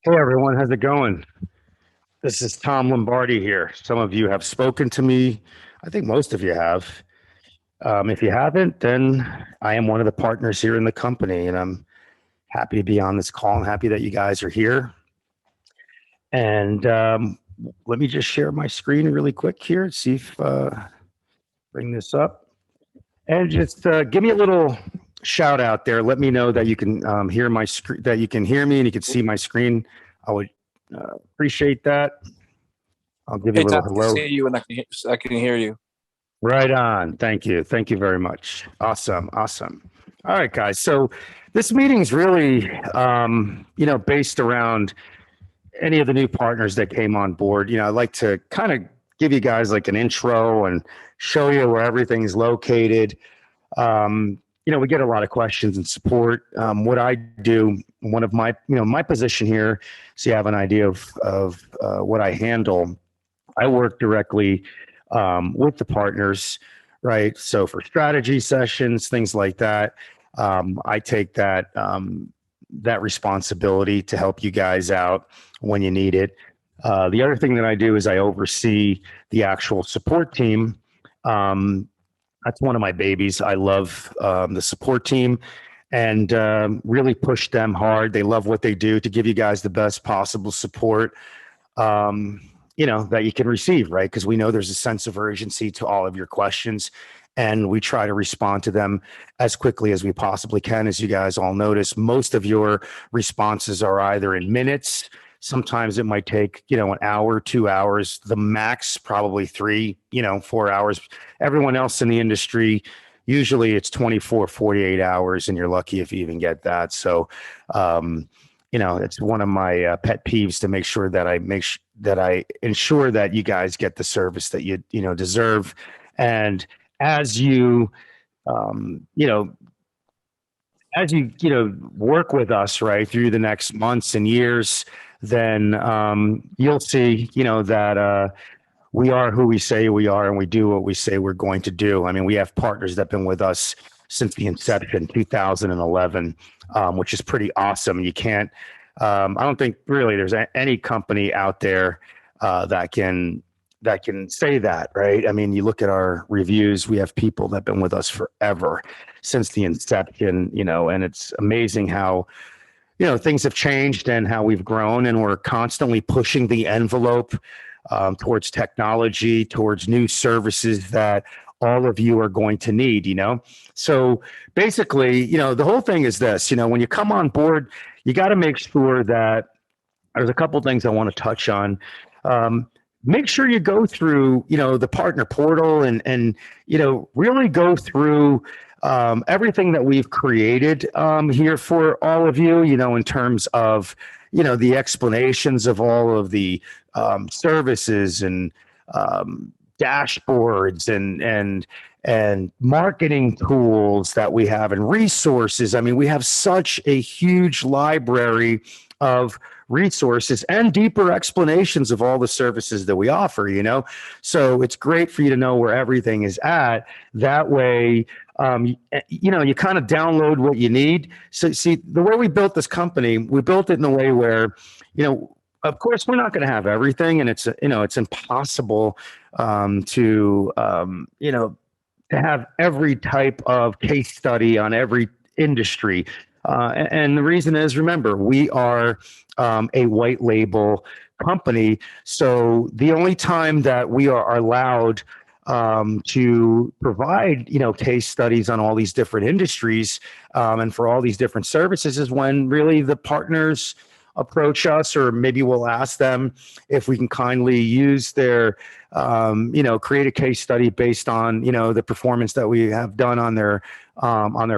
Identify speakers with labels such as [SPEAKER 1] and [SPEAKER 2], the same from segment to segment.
[SPEAKER 1] Hey everyone, how's it going? This is Tom Lombardi here. Some of you have spoken to me. I think most of you have. If you haven't, then I am one of the partners here in the company, and I'm happy to be on this call. I'm happy that you guys are here. And let me just share my screen really quick here. See if bring this up, and just give me a little shout out there. Let me know that you can hear my screen, that you can hear me, and you can see my screen. I would appreciate that. I'll give you
[SPEAKER 2] Hey
[SPEAKER 1] a
[SPEAKER 2] Tom,
[SPEAKER 1] little
[SPEAKER 2] I can
[SPEAKER 1] hello.
[SPEAKER 2] see you and I can hear you.
[SPEAKER 1] Right on. Thank you. Thank you very much. Awesome. Awesome. All right, guys. So this meeting's really, based around any of the new partners that came on board. I'd like to kind of give you guys like an intro and show you where everything's located. We get a lot of questions and support. What I do, one of my, my position here, so you have an idea of what I handle. I work directly with the partners, right? So for strategy sessions, things like that, I take that responsibility to help you guys out when you need it. The other thing that I do is I oversee the actual support team. Um, that's one of my babies. I love the support team and really push them hard. They love what they do to give you guys the best possible support um, that you can receive, right? Because we know there's a sense of urgency to all of your questions, and we try to respond to them as quickly as we possibly can. As you guys all notice, most of your responses are either in minutes. Sometimes it might take, an hour, 2 hours, the max, probably three, 4 hours. Everyone else in the industry, usually it's 24, 48 hours, and you're lucky if you even get that. So, it's one of my pet peeves to make sure that that I ensure that you guys get the service that you deserve. And as you um, you know work with us right through the next months and years, then you'll see that we are who we say we are, and we do what we say we're going to do. I mean, we have partners that have been with us since the inception, 2011, which is pretty awesome. You can't, I don't think really there's any company out there that can say that, right? I mean, you look at our reviews, we have people that have been with us forever since the inception, and it's amazing how things have changed and how we've grown, and we're constantly pushing the envelope towards technology, towards new services that all of you are going to need. So basically, the whole thing is this, when you come on board, you got to make sure that there's a couple things I want to touch on. Make sure you go through, the partner portal and really go through everything that we've created here for all of you, in terms of, the explanations of all of the services and dashboards and marketing tools that we have and resources. I mean, we have such a huge library of resources and deeper explanations of all the services that we offer. So it's great for you to know where everything is at. That way, you kind of download what you need. So see, the way we built this company, we built it in a way where, of course, we're not going to have everything, and it's impossible to have every type of case study on every industry. And the reason is, remember, we are a white label company. So the only time that we are allowed to provide, case studies on all these different industries and for all these different services is when really the partners approach us, or maybe we'll ask them if we can kindly use their, create a case study based on, the performance that we have done on their on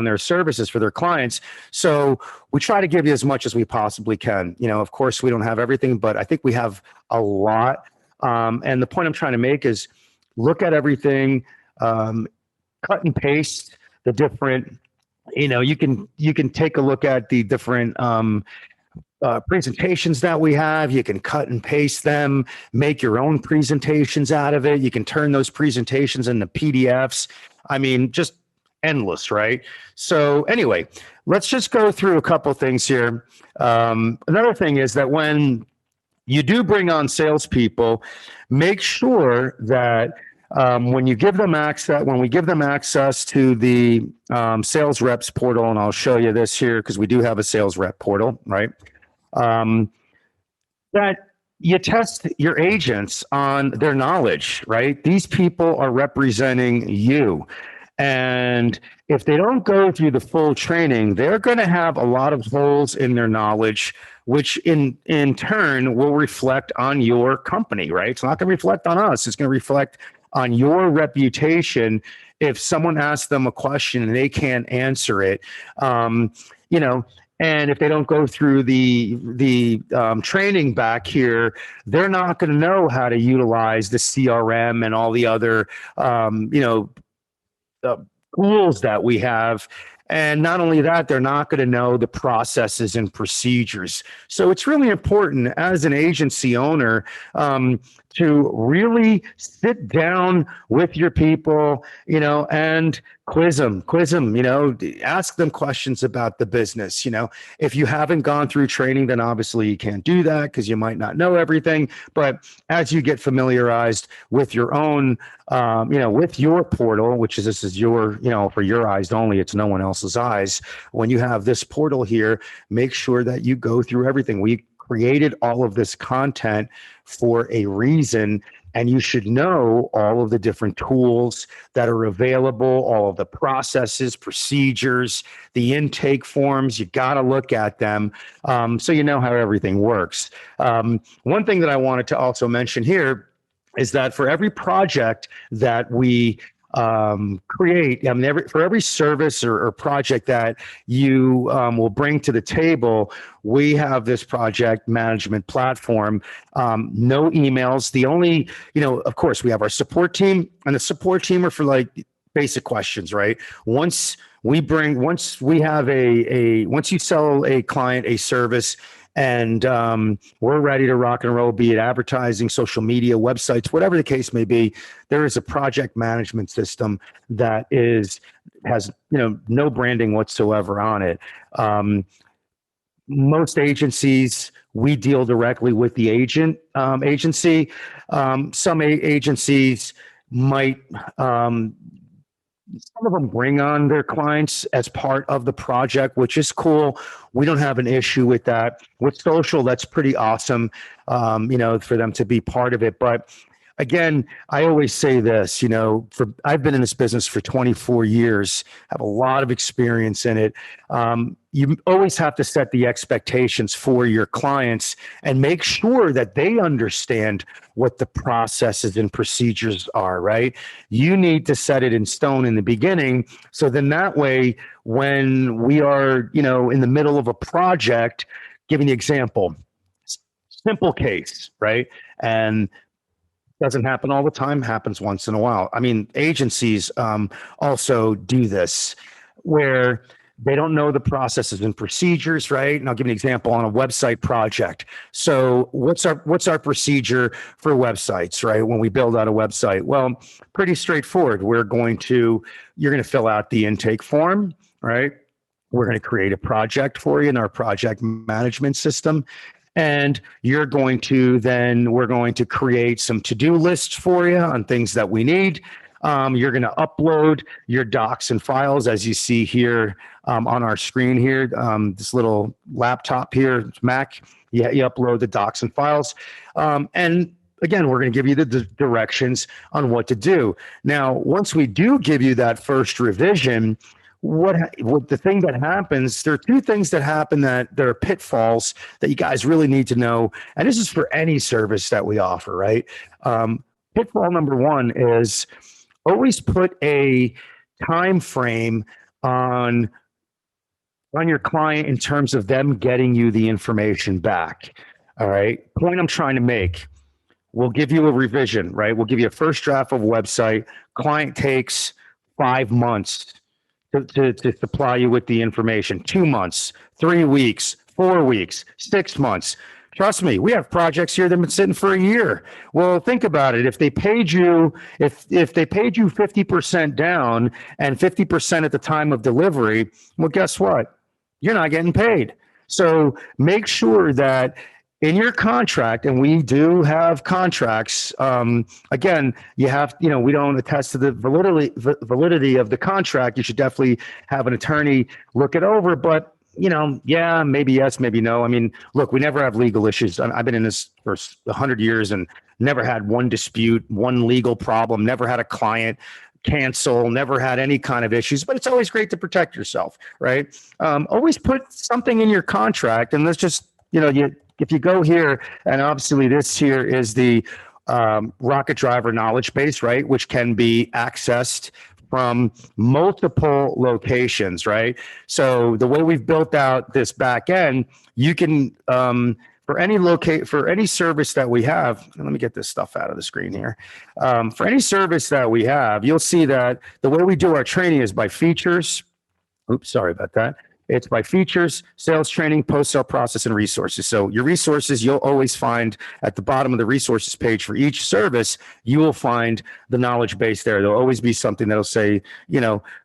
[SPEAKER 1] their services for their clients. So we try to give you as much as we possibly can. Of course, we don't have everything, but I think we have a lot. And the point I'm trying to make is look at everything, cut and paste the different. You can take a look at the different presentations that we have. You can cut and paste them, make your own presentations out of it. You can turn those presentations into PDFs. I mean, just endless, right? So anyway, let's just go through a couple things here. Another thing is that when you do bring on salespeople, make sure that when you give them access, when we give them access to the sales reps portal, and I'll show you this here because we do have a sales rep portal, right? That you test your agents on their knowledge, right? These people are representing you. And if they don't go through the full training, they're going to have a lot of holes in their knowledge, which in turn will reflect on your company, right? It's not going to reflect on us. It's going to reflect on your reputation. If someone asks them a question and they can't answer it, you know, and if they don't go through the training back here, they're not going to know how to utilize the CRM and all the other tools that we have. And not only that, they're not going to know the processes and procedures. So it's really important as an agency owner to really sit down with your people, and quiz them, ask them questions about the business. If you haven't gone through training, then obviously you can't do that because you might not know everything. But as you get familiarized with your own, with your portal, this is your, for your eyes only, it's no one else's eyes. When you have this portal here, make sure that you go through everything. We created all of this content for a reason, and you should know all of the different tools that are available, all of the processes, procedures, the intake forms. You got to look at them so you know how everything works. One thing that I wanted to also mention here is that for every project that we create, for every service or project that you will bring to the table, we have this project management platform. No emails. The only, of course, we have our support team, and the support team are for like basic questions, right? Once you sell a client a service, and we're ready to rock and roll, be it advertising, social media, websites, whatever the case may be, there is a project management system that has no branding whatsoever on it. Most agencies, we deal directly with the agency. Some agencies might, some of them bring on their clients as part of the project, which is cool. We don't have an issue with that. With social, that's pretty awesome, for them to be part of it. But again, I always say this, I've been in this business for 24 years, have a lot of experience in it. You always have to set the expectations for your clients and make sure that they understand what the processes and procedures are, right? You need to set it in stone in the beginning. So then that way, when we are, in the middle of a project, giving the example, simple case, right? And doesn't happen all the time, happens once in a while. I mean, agencies also do this where they don't know the processes and procedures, right? And I'll give you an example on a website project. So what's our procedure for websites, right? When we build out a website, well, pretty straightforward. You're going to fill out the intake form, right? We're going to create a project for you in our project management system. And we're going to create some to-do lists for you on things that we need. You're going to upload your docs and files, as you see here on our screen here. This little laptop here, Mac, you upload the docs and files. And again, we're going to give you the directions on what to do. Now, once we do give you that first revision, what the thing that happens, there are two things that happen that there are pitfalls that you guys really need to know. And this is for any service that we offer, right? Pitfall number one is always put a time frame on your client in terms of them getting you the information back. All right. Point I'm trying to make. We'll give you a revision, right? We'll give you a first draft of a website. Client takes 5 months to supply you with the information. 2 months, 3 weeks, 4 weeks, 6 months. Trust me, we have projects here that have been sitting for a year. Well, think about it. If they paid you, if they paid you 50% down and 50% at the time of delivery, well, guess what? You're not getting paid. So make sure that in your contract, and we do have contracts. Again, you have, we don't attest to the validity of the contract. You should definitely have an attorney look it over. But yeah, maybe yes, maybe no. I mean, look, we never have legal issues. I've been in this for 100 years and never had one dispute, one legal problem, never had a client cancel, never had any kind of issues, but it's always great to protect yourself, right? Always put something in your contract, and let's just, if you go here, and obviously this here is the rocket driver knowledge base, right? Which can be accessed from multiple locations, right? So the way we've built out this back end, you can, for any service that we have, let me get this stuff out of the screen here. For any service that we have, you'll see that the way we do our training is by features. Oops, sorry about that. It's by features, sales training, post-sale process, and resources. So your resources, you'll always find at the bottom of the resources page for each service, you will find the knowledge base there. There'll always be something that'll say,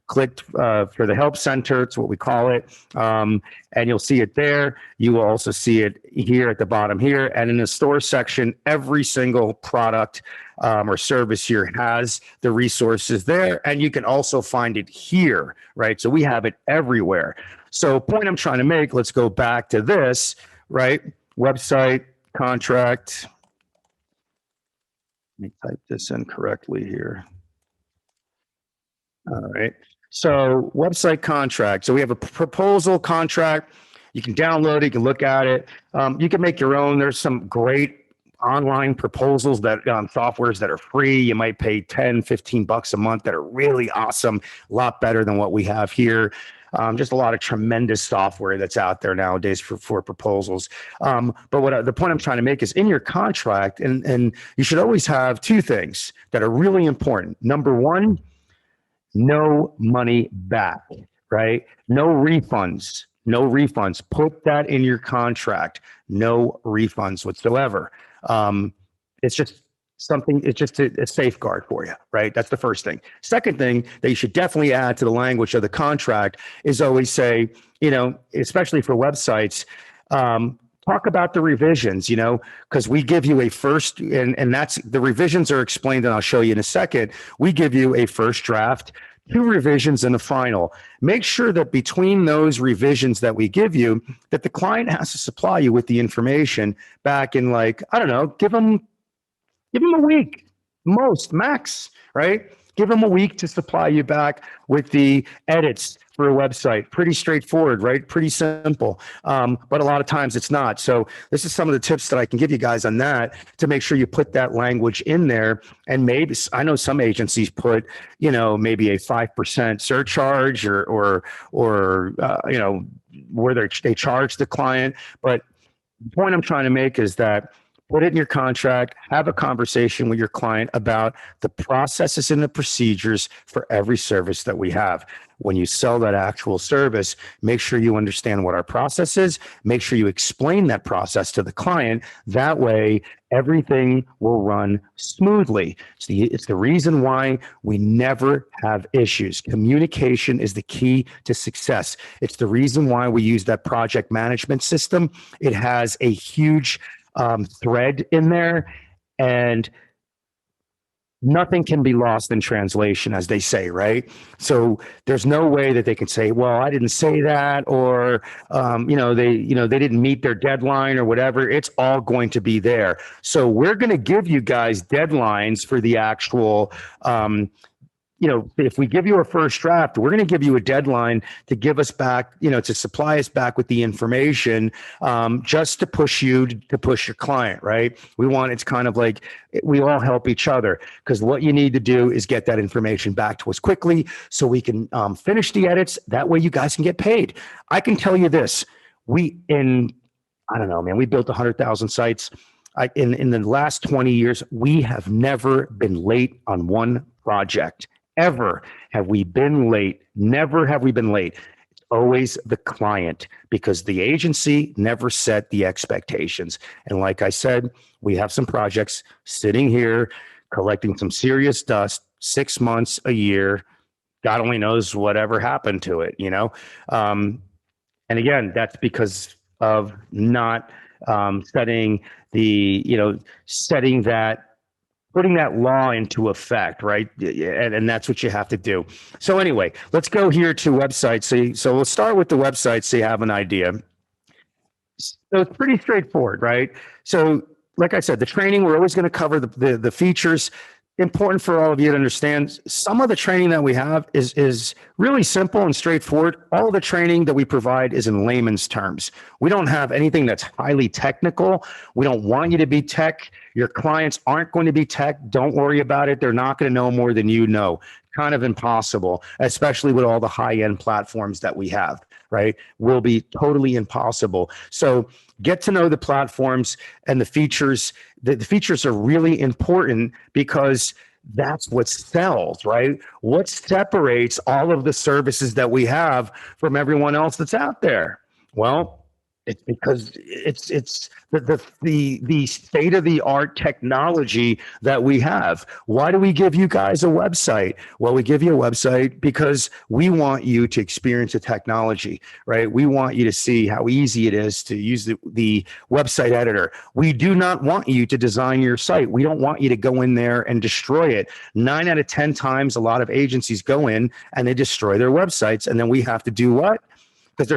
[SPEAKER 1] click for the help center. It's what we call it. And you'll see it there. You will also see it here at the bottom here. And in the store section, every single product or service here has the resources there. And you can also find it here, right? So we have it everywhere. So point I'm trying to make, let's go back to this, right? Website, contract. Let me type this in correctly here. All right. So website contract. So we have a proposal contract. You can download it. You can look at it. You can make your own. There's some great online proposals that softwares that are free. You might pay 10, 15 bucks a month that are really awesome. A lot better than what we have here. Just a lot of tremendous software that's out there nowadays for proposals. But the point I'm trying to make is in your contract, and you should always have two things that are really important. Number one, no money back, right? No refunds. Put that in your contract. No refunds whatsoever. It's just something, it's just a safeguard for you, right? That's the first thing. Second thing that you should definitely add to the language of the contract is always say, especially for websites, talk about the revisions, because we give you a first, and that's the revisions are explained, and I'll show you in a second. We give you a first draft, 2 revisions, and a final. Make sure that between those revisions that we give you, that the client has to supply you with the information back in, like, I don't know, give them a week, max, right? Give them a week to supply you back with the edits for a website. Pretty straightforward, right? Pretty simple. But a lot of times it's not. So this is some of the tips that I can give you guys on that to make sure you put that language in there. And maybe, I know some agencies put, maybe a 5% surcharge or where they charge the client. But the point I'm trying to make is that put it in your contract, have a conversation with your client about the processes and the procedures for every service that we have. When you sell that actual service, make sure you understand what our process is. Make sure you explain that process to the client. That way, everything will run smoothly. It's the reason why we never have issues. Communication is the key to success. It's the reason why we use that project management system. It has a huge thread in there, and nothing can be lost in translation, as they say, right? So there's no way that they can say, well, I didn't say that, or they didn't meet their deadline or whatever. It's all going to be there. So we're going to give you guys deadlines for the actual if we give you a first draft, we're going to give you a deadline to give us back, to supply us back with the information, just to push your client, right? It's kind of like we all help each other, because what you need to do is get that information back to us quickly so we can finish the edits. That way you guys can get paid. I can tell you this, we built 100,000 sites. In the last 20 years, we have never been late on one project. Ever have we been late? Never have we been late. It's always the client, because the agency never set the expectations. And like I said, we have some projects sitting here collecting some serious dust, 6 months, a year. God only knows whatever happened to it, you know? And again, that's because of not setting the, setting that, putting that law into effect, right? And that's what you have to do. So anyway, let's go here to websites. So we'll start with the website so you have an idea. So it's pretty straightforward, right? So like I said, the training, we're always going to cover the features. Important for all of you to understand, some of the training that we have is really simple and straightforward. All the training that we provide is in layman's terms. We don't have anything that's highly technical. We don't want you to be tech. Your clients aren't going to be tech. Don't worry about it. They're not going to know more than you know. Kind of impossible, especially with all the high-end platforms that we have, right? Will be totally impossible. So get to know the platforms and the features. The features are really important because that's what sells, right? What separates all of the services that we have from everyone else that's out there? Well, it's because it's the state of the art technology that we have. Why do we give you guys a website? Well, we give you a website because we want you to experience the technology, right? We want you to see how easy it is to use the website editor. We do not want you to design your site. We don't want you to go in there and destroy it. 9 out of 10 times, a lot of agencies go in and they destroy their websites, and then we have to do what? Because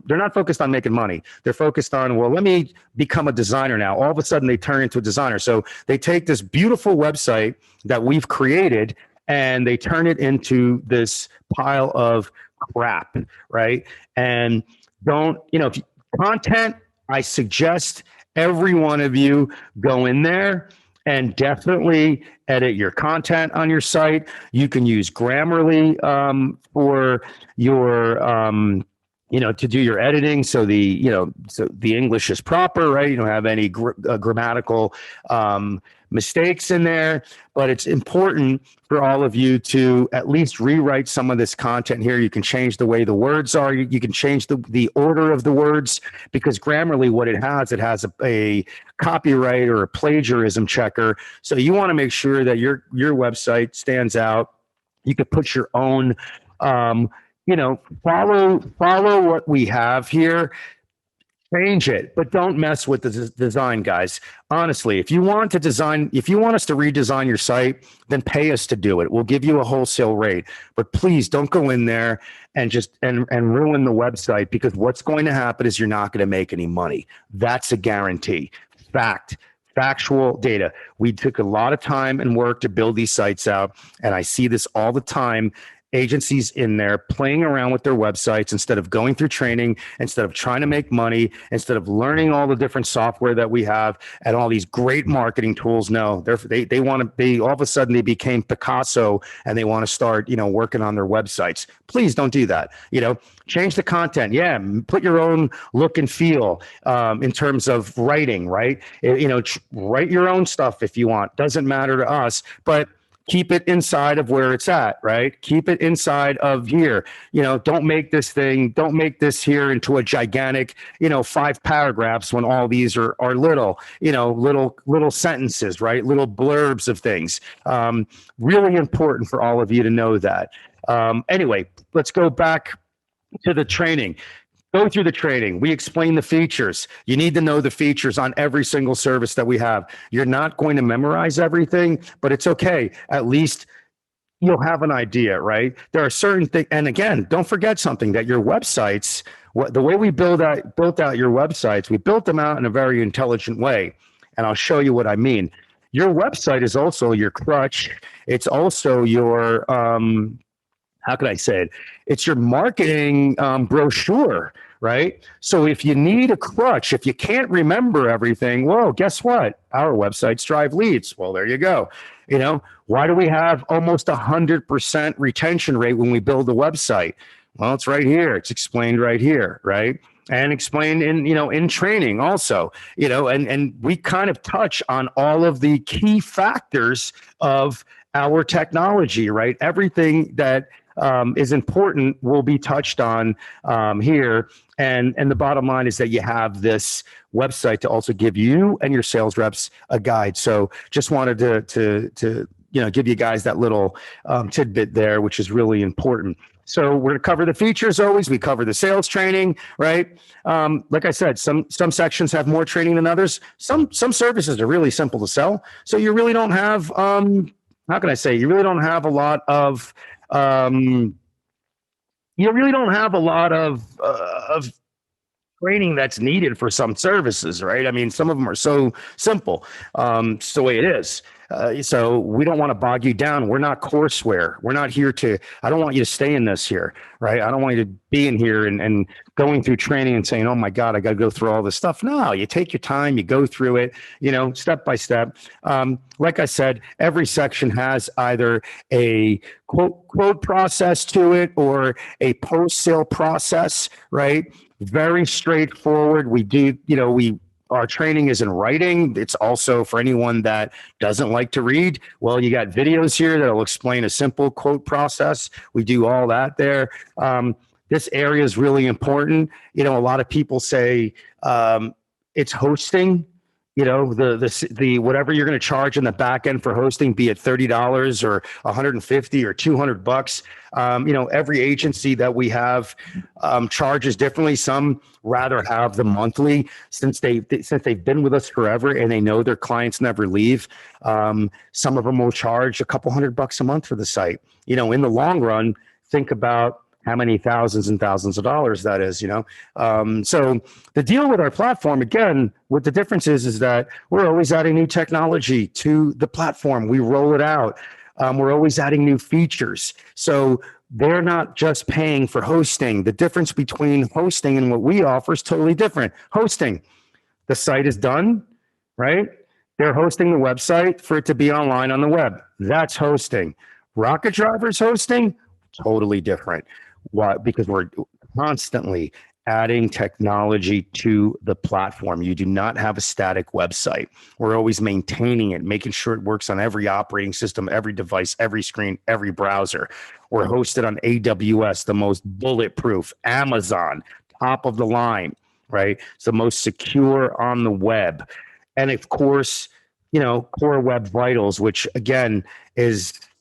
[SPEAKER 1] they're not focused on making money. They're focused on, well, let me become a designer now. All of a sudden they turn into a designer. So they take this beautiful website that we've created and they turn it into this pile of crap, right? And if content, I suggest every one of you go in there and definitely edit your content on your site. You can use Grammarly for your to do your editing, so the English is proper, right? You don't have any grammatical mistakes in there. But it's important for all of you to at least rewrite some of this content here. You can change the way the words are. You can change the order of the words, because Grammarly, what it has a copyright or a plagiarism checker. So you want to make sure that your website stands out. You could put your own follow what we have here, change it, but don't mess with the design, guys. Honestly, if you want us to redesign your site, then pay us to do it. We'll give you a wholesale rate, but please don't go in there and just and ruin the website, because what's going to happen is you're not going to make any money. That's a guarantee. Factual data. We took a lot of time and work to build these sites out, and I see this all the time. Agencies in there playing around with their websites instead of going through training, instead of trying to make money, instead of learning all the different software that we have and all these great marketing tools. No, they all of a sudden they became Picasso and they want to start, working on their websites. Please don't do that. Change the content. Yeah. Put your own look and feel in terms of writing, right? Write your own stuff if you want. Doesn't matter to us, but keep it inside of where it's at, right? Keep it inside of here. Don't make this here into a gigantic, 5 paragraphs when all these are little, little sentences, right? Little blurbs of things. Really important for all of you to know that. Anyway, let's go back to the training. Go through the training. We explain the features. You need to know the features on every single service that we have. You're not going to memorize everything, but it's okay. At least you'll have an idea, right? There are certain things. And again, don't forget something, that your websites, the way we built out your websites, we built them out in a very intelligent way. And I'll show you what I mean. Your website is also your crutch. It's also your, how can I say it? It's your marketing brochure, right? So if you need a crutch, if you can't remember everything, well, guess what? Our websites drive leads. Well, there you go. Why do we have almost 100% retention rate when we build a website? Well, it's right here. It's explained right here, right? And explained in training also, and we kind of touch on all of the key factors of our technology, right? Everything that is important will be touched on here. And the bottom line is that you have this website to also give you and your sales reps a guide. So just wanted to give you guys that little tidbit there, which is really important. So we're going to cover the features always. We cover the sales training, right? Like I said, some sections have more training than others. Some services are really simple to sell. So you really don't have, how can I say, you really don't have a lot of, training that's needed for some services, right? I mean, some of them are so simple. It's the way it is. So we don't want to bog you down. We're not courseware. We're not here I don't want you to stay in this here, right? I don't want you to be in here and going through training and saying, oh my God, I got to go through all this stuff. No, you take your time, you go through it, step by step. Like I said, every section has either a quote process to it or a post-sale process, right? Very straightforward. Our training is in writing. It's also for anyone that doesn't like to read. Well, you got videos here that'll explain a simple quote process. We do all that there. This area is really important. A lot of people say it's hosting. The whatever you're going to charge in the back end for hosting, be it $30 or $150 or $200. Every agency that we have charges differently. Some rather have the monthly since they've been with us forever and they know their clients never leave. Some of them will charge a couple $100 a month for the site. In the long run, think about how many thousands and thousands of dollars that is, So the deal with our platform, again, what the difference is that we're always adding new technology to the platform. We roll it out. We're always adding new features. So they're not just paying for hosting. The difference between hosting and what we offer is totally different. Hosting, the site is done, right? They're hosting the website for it to be online on the web. That's hosting. Rocket Driver's hosting, totally different. Why? Because we're constantly adding technology to the platform. You do not have a static website. We're always maintaining it, making sure it works on every operating system, every device, every screen, every browser. We're hosted on AWS, the most bulletproof, Amazon, top of the line, right? It's the most secure on the web. And of course, Core Web Vitals, which again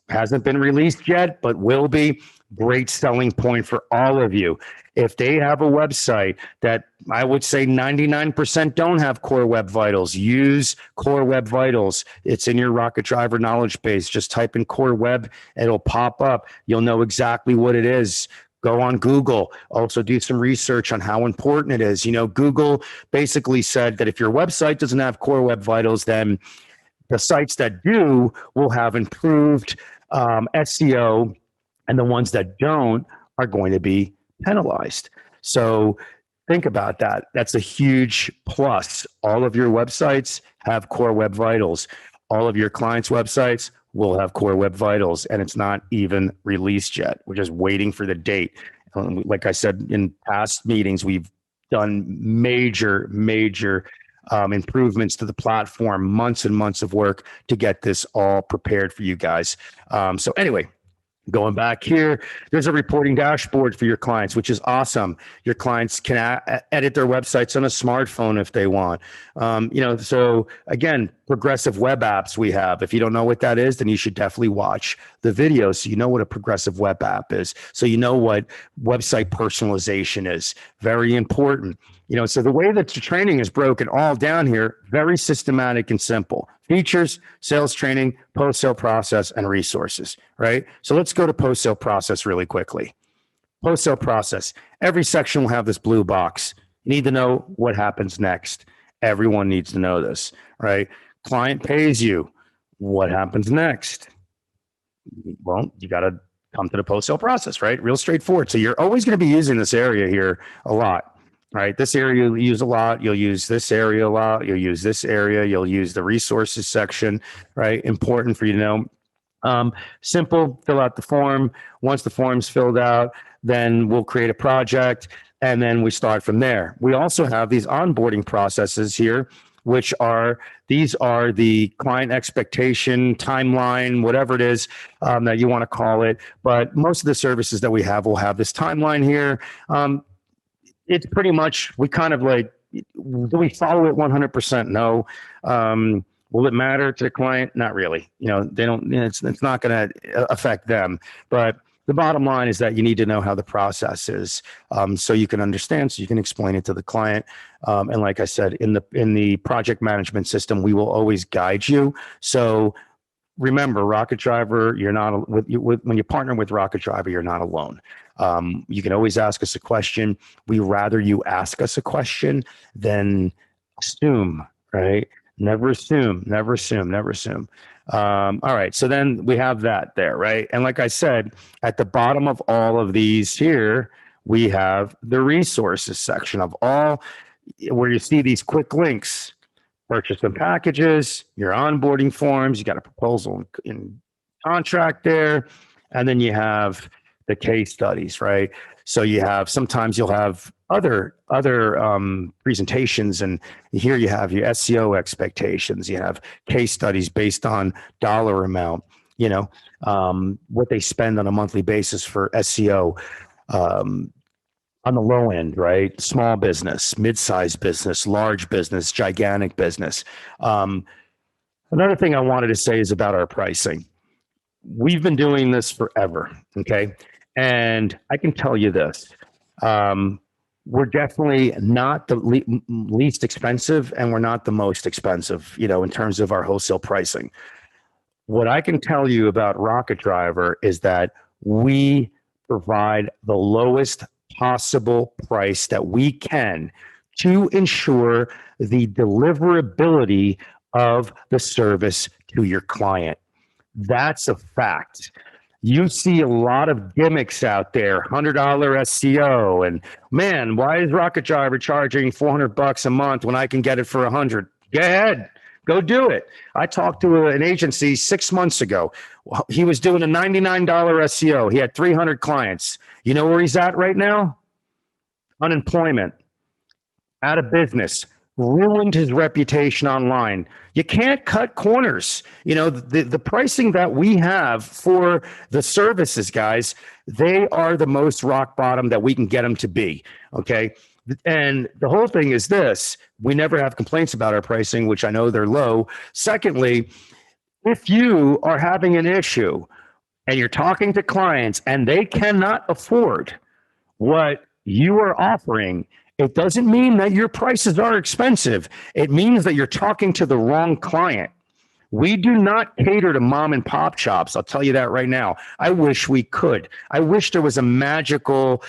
[SPEAKER 1] hasn't been released yet, but will be. Great selling point for all of you. If they have a website that I would say 99% don't have Core Web Vitals, use Core Web Vitals. It's in your Rocket Driver knowledge base. Just type in Core Web, it'll pop up. You'll know exactly what it is. Go on Google. Also do some research on how important it is. Google basically said that if your website doesn't have Core Web Vitals, then the sites that do will have improved SEO, and the ones that don't are going to be penalized. So think about that. That's a huge plus. All of your websites have Core Web Vitals. All of your clients' websites will have Core Web Vitals, and it's not even released yet. We're just waiting for the date. Like I said in past meetings, we've done major improvements to the platform, months and months of work to get this all prepared for you guys. So anyway, going back here, there's a reporting dashboard for your clients, which is awesome. Your clients can edit their websites on a smartphone if they want. So again, progressive web apps we have. If you don't know what that is, then you should definitely watch the video so you know what a progressive web app is. So you know what website personalization is. Very important. So the way that the training is broken all down here, very systematic and simple. Features, sales training, post-sale process, and resources, right? So let's go to post-sale process really quickly. Post-sale process. Every section will have this blue box. You need to know what happens next. Everyone needs to know this, right? Client pays you. What happens next? Well, you got to come to the post-sale process, right? Real straightforward. So you're always going to be using this area here a lot. Right. This area you'll use a lot. You'll use this area a lot. You'll use this area. You'll use the resources section. Right. Important for you to know. Simple. Fill out the form. Once the form's filled out, then we'll create a project and then we start from there. We also have these onboarding processes here which are these are the client expectation timeline, whatever it is that you want to call it. But most of the services that we have will have this timeline here. It's pretty much, we kind of like, do we follow it 100%? No. Will it matter to the client? Not really. They don't, it's not going to affect them. But the bottom line is that you need to know how the process is, so you can understand, so you can explain it to the client. And like I said, in the project management system, we will always guide you. So remember, Rocket Driver, you're not when you partner with Rocket Driver, you're not alone. You can always ask us a question. We rather you ask us a question than assume, right? Never assume, never assume, never assume. All right. So then we have that there, right? And like I said, at the bottom of all of these here, we have the resources section of all, where you see these quick links, purchase and packages, your onboarding forms, you got a proposal in contract there. And then you have the case studies, right? So you have, sometimes you'll have other presentations, and here you have your SEO expectations. You have case studies based on dollar amount, what they spend on a monthly basis for SEO. On the low end, right? Small business, mid-sized business, large business, gigantic business. Another thing I wanted to say is about our pricing. We've been doing this forever, okay? And I can tell you this. We're definitely not the least expensive, and we're not the most expensive, in terms of our wholesale pricing. What I can tell you about Rocket Driver is that we provide the lowest possible price that we can to ensure the deliverability of the service to your client. That's a fact. You see a lot of gimmicks out there, $100 SEO, and man, why is Rocket Driver charging $400 a month when I can get it for $100? Go ahead, go do it. I talked to an agency 6 months ago. He was doing a $99 SEO. He had 300 clients. You know where he's at right now? Unemployment, out of business, ruined his reputation online. You can't cut corners. The pricing that we have for the services, guys, they are the most rock bottom that we can get them to be. Okay. And the whole thing is this: we never have complaints about our pricing, which I know they're low. Secondly, if you are having an issue and you're talking to clients and they cannot afford what you are offering, it doesn't mean that your prices are expensive. It means that you're talking to the wrong client. We do not cater to mom and pop shops. I'll tell you that right now. I wish we could. I wish there was a magical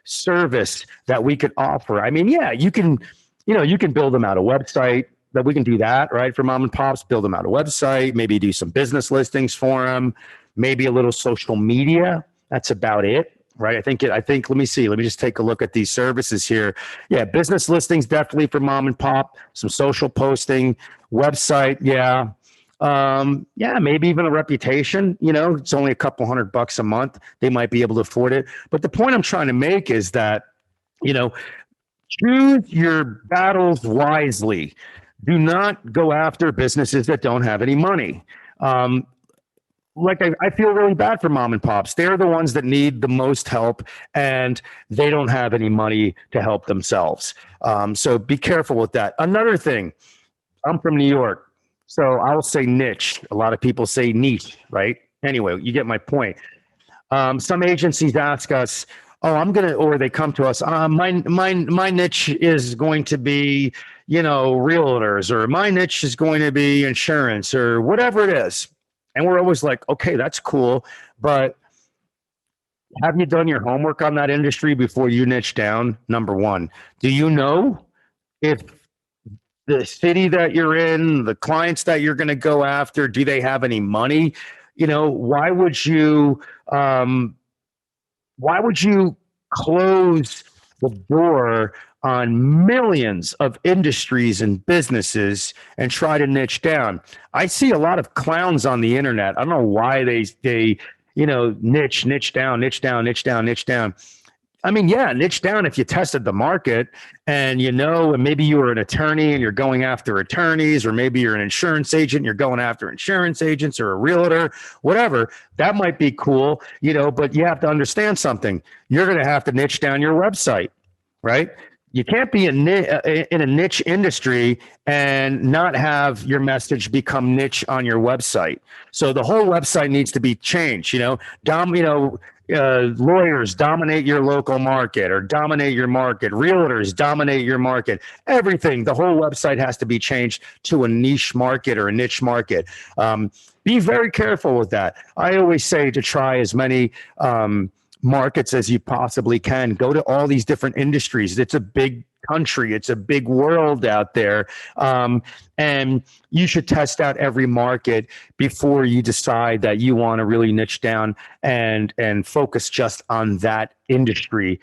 [SPEAKER 1] service that we could offer. I mean, yeah, you can build them out a website. That we can do that, right? For mom and pops, build them out a website, maybe do some business listings for them, maybe a little social media. That's about it. Right. I think, let me see. Let me just take a look at these services here. Yeah. Business listings, definitely for mom and pop, some social posting, website. Yeah. Yeah. Maybe even a reputation, it's only a couple $100 a month. They might be able to afford it. But the point I'm trying to make is that, choose your battles wisely. Do not go after businesses that don't have any money. I feel really bad for mom and pops. They're the ones that need the most help, and they don't have any money to help themselves. So be careful with that. Another thing, I'm from New York, so I'll say niche. A lot of people say niche, right? Anyway, you get my point. Some agencies ask us, or they come to us, my niche is going to be, realtors, or my niche is going to be insurance, or whatever it is. And we're always like, okay, that's cool, but have you done your homework on that industry before you niche down? Number one, do you know if the city that you're in, the clients that you're going to go after, do they have any money? Why would you close the door on millions of industries and businesses and try to niche down? I see a lot of clowns on the internet. I don't know why they niche down. I mean, yeah, niche down if you tested the market and and maybe you were an attorney and you're going after attorneys, or maybe you're an insurance agent, and you're going after insurance agents, or a realtor, whatever. That might be cool, but you have to understand something. You're going to have to niche down your website, right? You can't be in a niche industry and not have your message become niche on your website. So the whole website needs to be changed. Lawyers dominate your local market or dominate your market. Realtors dominate your market. Everything, the whole website has to be changed to a niche market or a niche market. Be very careful with that. I always say to try as many markets as you possibly can. Go to all these different industries. It's a big country. It's a big world out there. And you should test out every market before you decide that you want to really niche down and focus just on that industry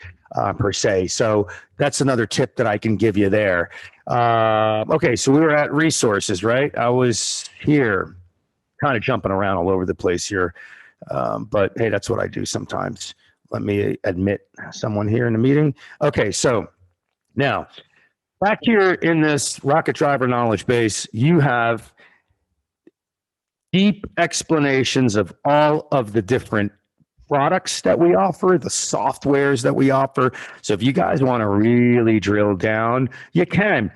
[SPEAKER 1] per se. So that's another tip that I can give you there. Okay, so we were at resources, right? I was here kind of jumping around all over the place here. But hey, that's what I do sometimes. Let me admit someone here in the meeting. Okay, so now back here in this Rocket Driver knowledge base, you have deep explanations of all of the different products that we offer, the softwares that we offer. So if you guys want to really drill down, you can.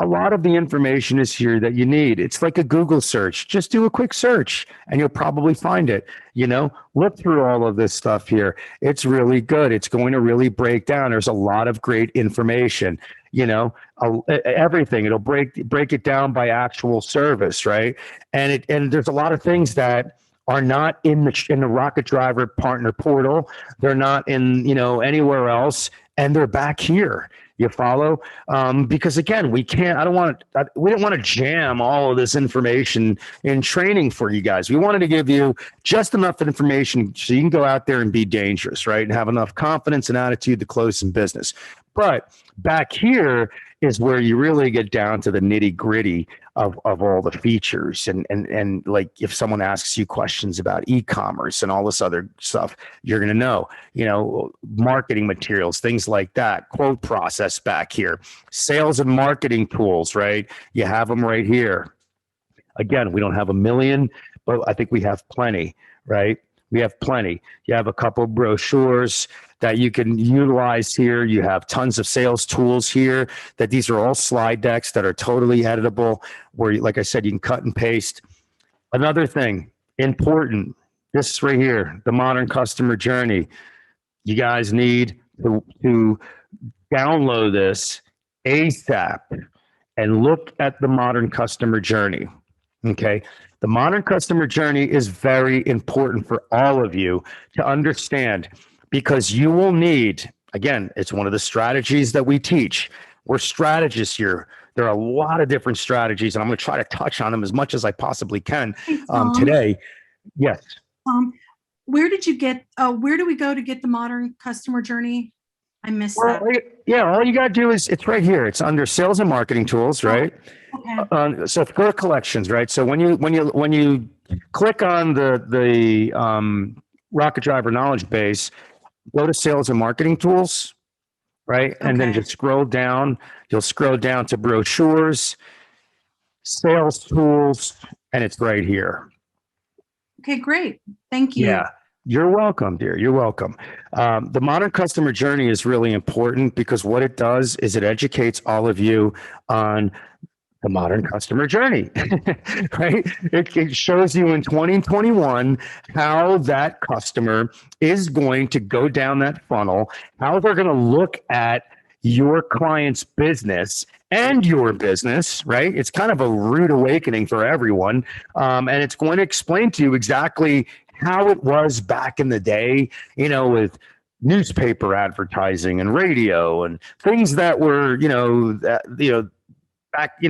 [SPEAKER 1] A lot of the information is here that you need. It's like a Google search. Just do a quick search and you'll probably find it. Look through all of this stuff here. It's really good. It's going to really break down. There's a lot of great information, everything. It'll break it down by actual service, right? And there's a lot of things that are not in the Rocket Driver partner portal. They're not in, anywhere else, and they're back here. You follow? Because again, we don't want to jam all of this information in training for you guys. We wanted to give you just enough information so you can go out there and be dangerous, right? And have enough confidence and attitude to close some business. But back here is where you really get down to the nitty gritty of all the features. And like if someone asks you questions about e-commerce and all this other stuff, you're going to know, marketing materials, things like that, quote process back here, sales and marketing tools, right? You have them right here. Again, we don't have a million, but I think we have plenty, right? We have plenty. You have a couple of brochures that you can utilize here. You have tons of sales tools here that these are all slide decks that are totally editable where, like I said, you can cut and paste. Another thing, important, this right here, the modern customer journey. You guys need to download this ASAP and look at the modern customer journey. Okay. The modern customer journey is very important for all of you to understand because you will need, again, it's one of the strategies that we teach. We're strategists here. There are a lot of different strategies, and I'm going to try to touch on them as much as I possibly can today. Yes.
[SPEAKER 3] Where do we go to get the modern customer journey? I missed that.
[SPEAKER 1] Yeah, all you got to do is, it's right here. It's under sales and marketing tools, right?
[SPEAKER 3] Okay.
[SPEAKER 1] So go to collections, right? So when you click on the Rocket Driver knowledge base, go to sales and marketing tools, right? And then just scroll down. You'll scroll down to brochures, sales tools, and it's right here.
[SPEAKER 3] Okay, great. Thank you.
[SPEAKER 1] Yeah. You're welcome, dear. You're welcome. The modern customer journey is really important because what it does is it educates all of you on the modern customer journey, right? It shows you in 2021 how that customer is going to go down that funnel, how they're going to look at your client's business and your business, right? It's kind of a rude awakening for everyone. And it's going to explain to you exactly how it was back in the day, with newspaper advertising and radio and things that were, back,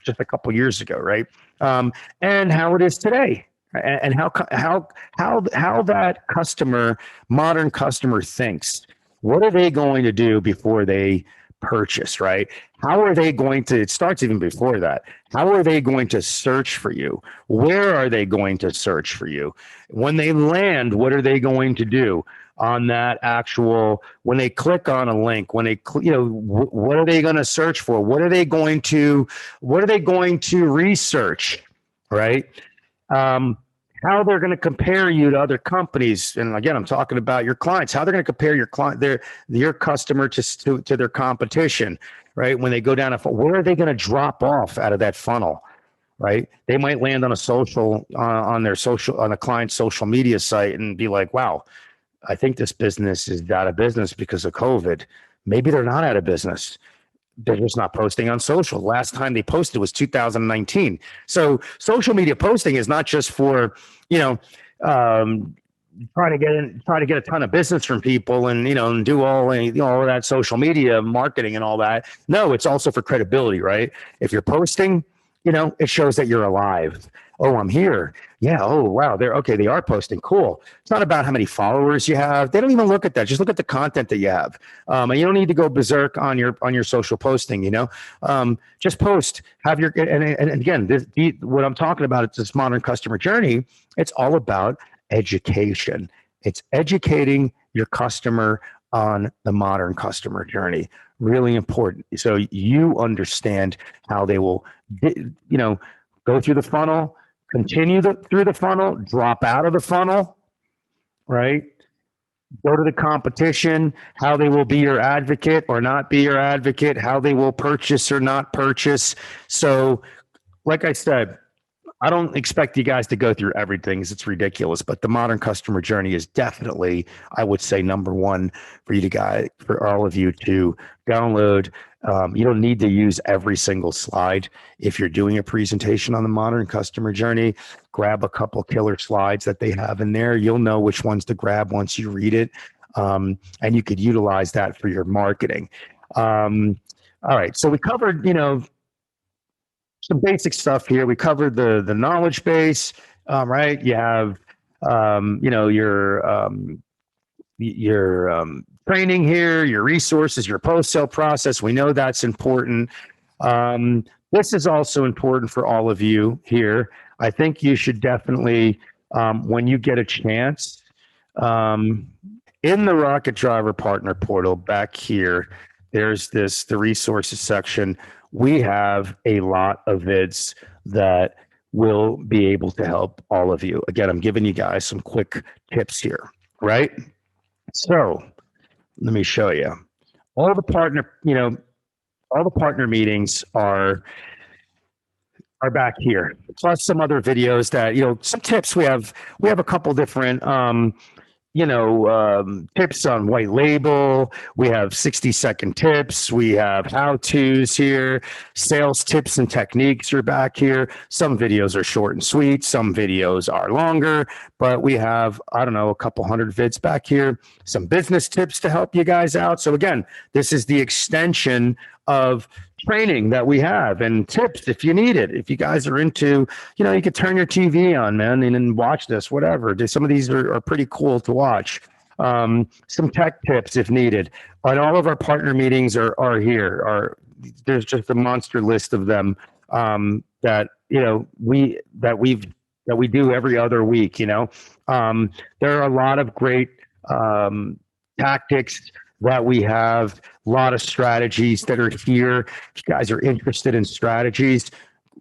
[SPEAKER 1] just a couple years ago, right? And how it is today, and how that modern customer thinks. What are they going to do before they purchase, right? How are they going to, it starts even before that. How are they going to search for you? Where are they going to search for you? When they land, what are they going to do? on that actual, when they click on a link, when they, what are they going to search for? What are they going to research? Right. How they're going to compare you to other companies. And again, I'm talking about your clients, how they're going to compare your customer to their competition, right? When they go down where are they going to drop off out of that funnel? Right. They might land on a social, on a client's social media site and be like, wow, I think this business is out of business because of COVID. Maybe they're not out of business. They're just not posting on social. Last time they posted was 2019. So social media posting is not just for, try to get a ton of business from people and, and do all of that social media marketing and all that. No, it's also for credibility, right? If you're posting, it shows that you're alive. Oh, I'm here. Yeah. Oh, wow. They are posting. Cool. It's not about how many followers you have. They don't even look at that. Just look at the content that you have. And you don't need to go berserk on your social posting, just post, have your, and again, what I'm talking about, it's this modern customer journey. It's all about education. It's educating your customer on the modern customer journey. Really important. So you understand how they will, go through the funnel, continue through the funnel, drop out of the funnel, right? Go to the competition, how they will be your advocate or not be your advocate, how they will purchase or not purchase. So, like I said, I don't expect you guys to go through everything because it's ridiculous, but the modern customer journey is definitely, I would say, number one for all of you to download. You don't need to use every single slide. If you're doing a presentation on the modern customer journey, grab a couple killer slides that they have in there. You'll know which ones to grab once you read it. And you could utilize that for your marketing. All right. So we covered, some basic stuff here. We covered the knowledge base, right? You have, your training here, your resources, your post-sale process. We know that's important. This is also important for all of you here. I think you should definitely, when you get a chance, in the Rocket Driver Partner Portal back here, there's the resources section. We have a lot of vids that will be able to help all of you. Again, I'm giving you guys some quick tips here, right? So let me show you. All the partner meetings are back here, plus some other videos that, some tips. We have a couple different tips on white label. We have 60-second tips. We have how-tos here. Sales tips and techniques are back here. Some videos are short and sweet. Some videos are longer, but we have, a couple hundred vids back here. Some business tips to help you guys out. So again, this is the extension of training that we have and tips if you need it. If you guys are into, you could turn your TV on, man, and then watch this, whatever. Some of these are pretty cool to watch. Some tech tips if needed. And all of our partner meetings are here. There's just a monster list of them that we do every other week. There are a lot of great tactics that we have, a lot of strategies that are here. If you guys are interested in strategies,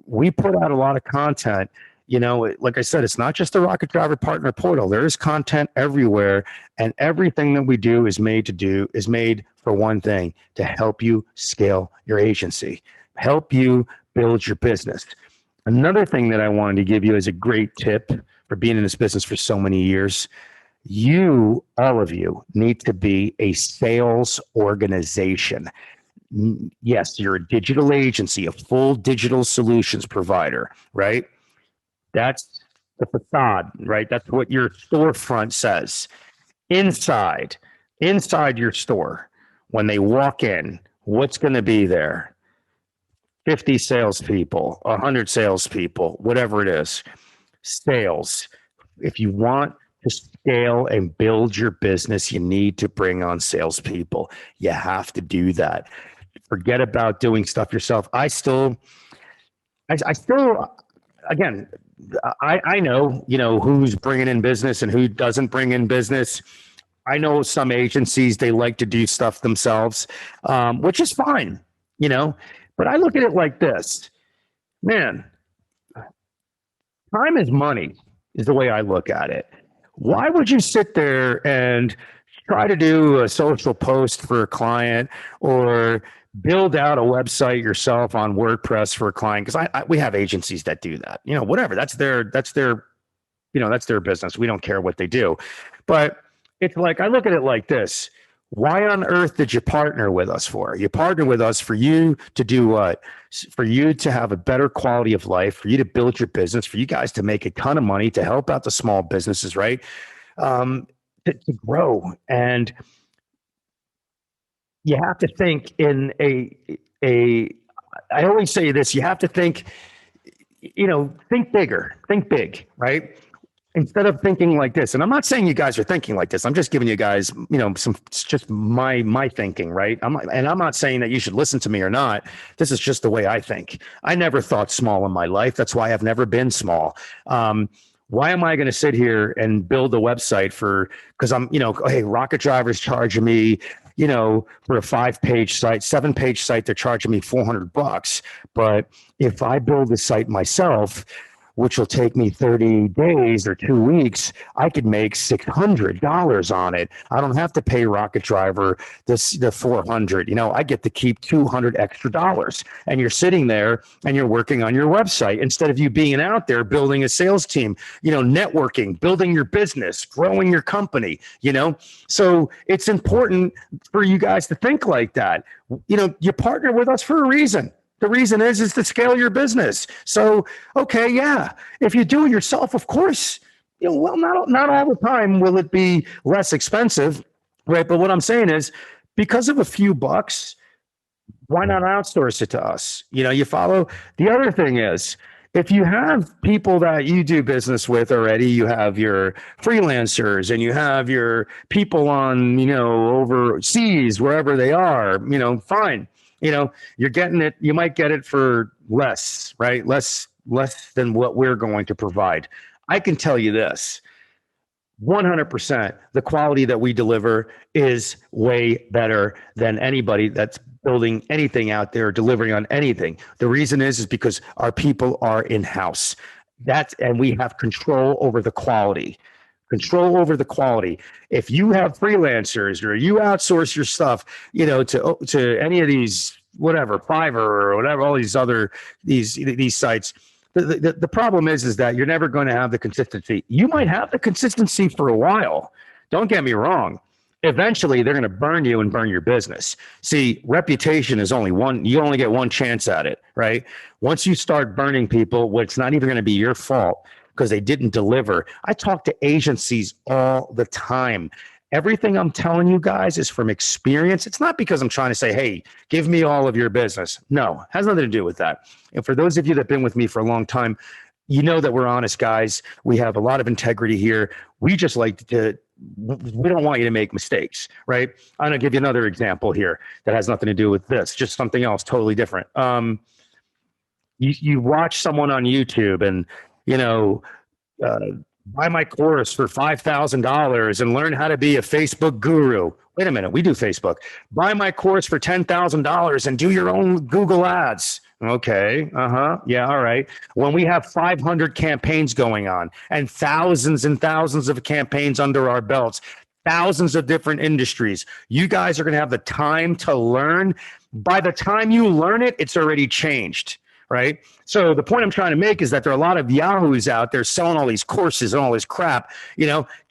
[SPEAKER 1] we put out a lot of content. Like I said, it's not just the Rocket Driver Partner Portal. There is content everywhere, and everything that we do is made for one thing: to help you scale your agency, help you build your business. Another thing that I wanted to give you as a great tip for being in this business for so many years: all of you need to be a sales organization. Yes, you're a digital agency, a full digital solutions provider, right? That's the facade, right? That's what your storefront says. Inside your store, when they walk in, what's going to be there? 50 salespeople, 100 salespeople, whatever it is. Sales. If you want to scale and build your business, you need to bring on salespeople. You have to do that. Forget about doing stuff yourself. I still, again, I know, who's bringing in business and who doesn't bring in business. I know some agencies, they like to do stuff themselves, which is fine, but I look at it like this, man, time is money is the way I look at it. Why would you sit there and try to do a social post for a client or build out a website yourself on WordPress for a client? Because we have agencies that do that, whatever. That's their business. We don't care what they do. But it's like, I look at it like this. Why on earth did you partner with us for? You partner with us for you to do what? For you to have a better quality of life, for you to build your business, for you guys to make a ton of money, to help out the small businesses, right? To grow. And you have to think in I always say this, you have to think, think bigger, think big, right? Instead of thinking like this. And I'm not saying you guys are thinking like this. I'm just giving you guys, it's just my thinking, right? I'm not saying that you should listen to me or not. This is just the way I think. I never thought small in my life. That's why I've never been small. Why am I going to sit here and build a website because I'm, hey, Rocket Driver's charging me, for a 5-page site, 7-page site, they're charging me $400. But if I build the site myself, which will take me 30 days or 2 weeks, I could make $600 on it. I don't have to pay Rocket Driver the $400. I get to keep $200 extra dollars. And you're sitting there and you're working on your website instead of you being out there building a sales team, networking, building your business, growing your company, So it's important for you guys to think like that. You partner with us for a reason. The reason is to scale your business. So, okay, yeah, if you do it yourself, of course, not all the time will it be less expensive, right? But what I'm saying is, because of a few bucks, why not outsource it to us? You follow? The other thing is, if you have people that you do business with already, you have your freelancers and you have your people on, overseas, wherever they are, fine. You're getting it. You might get it for less, right? Less than what we're going to provide. I can tell you this, 100%, the quality that we deliver is way better than anybody that's building anything out there, delivering on anything. The reason is because our people are in-house. And we have control over the quality. Control over the quality. If you have freelancers or you outsource your stuff, to any of these, whatever, Fiverr or whatever, all these other, these sites, the problem is that you're never going to have the consistency. You might have the consistency for a while. Don't get me wrong. Eventually they're going to burn you and burn your business. See, reputation is only one, you only get one chance at it, right? Once you start burning people, well, it's not even going to be your fault because they didn't deliver. I talk to agencies all the time. Everything I'm telling you guys is from experience. It's not because I'm trying to say, hey, give me all of your business. No, has nothing to do with that. And for those of you that have been with me for a long time, you know that we're honest guys. We have a lot of integrity here. We just like to, we don't want you to make mistakes, right? I'm going to give you another example here that has nothing to do with this, just something else totally different. You watch someone on YouTube and, buy my course for $5,000 and learn how to be a Facebook guru. Wait a minute, we do Facebook. Buy my course for $10,000 and do your own Google ads. Okay, yeah, all right. When we have 500 campaigns going on and thousands of campaigns under our belts, thousands of different industries, you guys are going to have the time to learn. By the time you learn it, it's already changed. Right. So the point I'm trying to make is that there are a lot of yahoos out there selling all these courses and all this crap,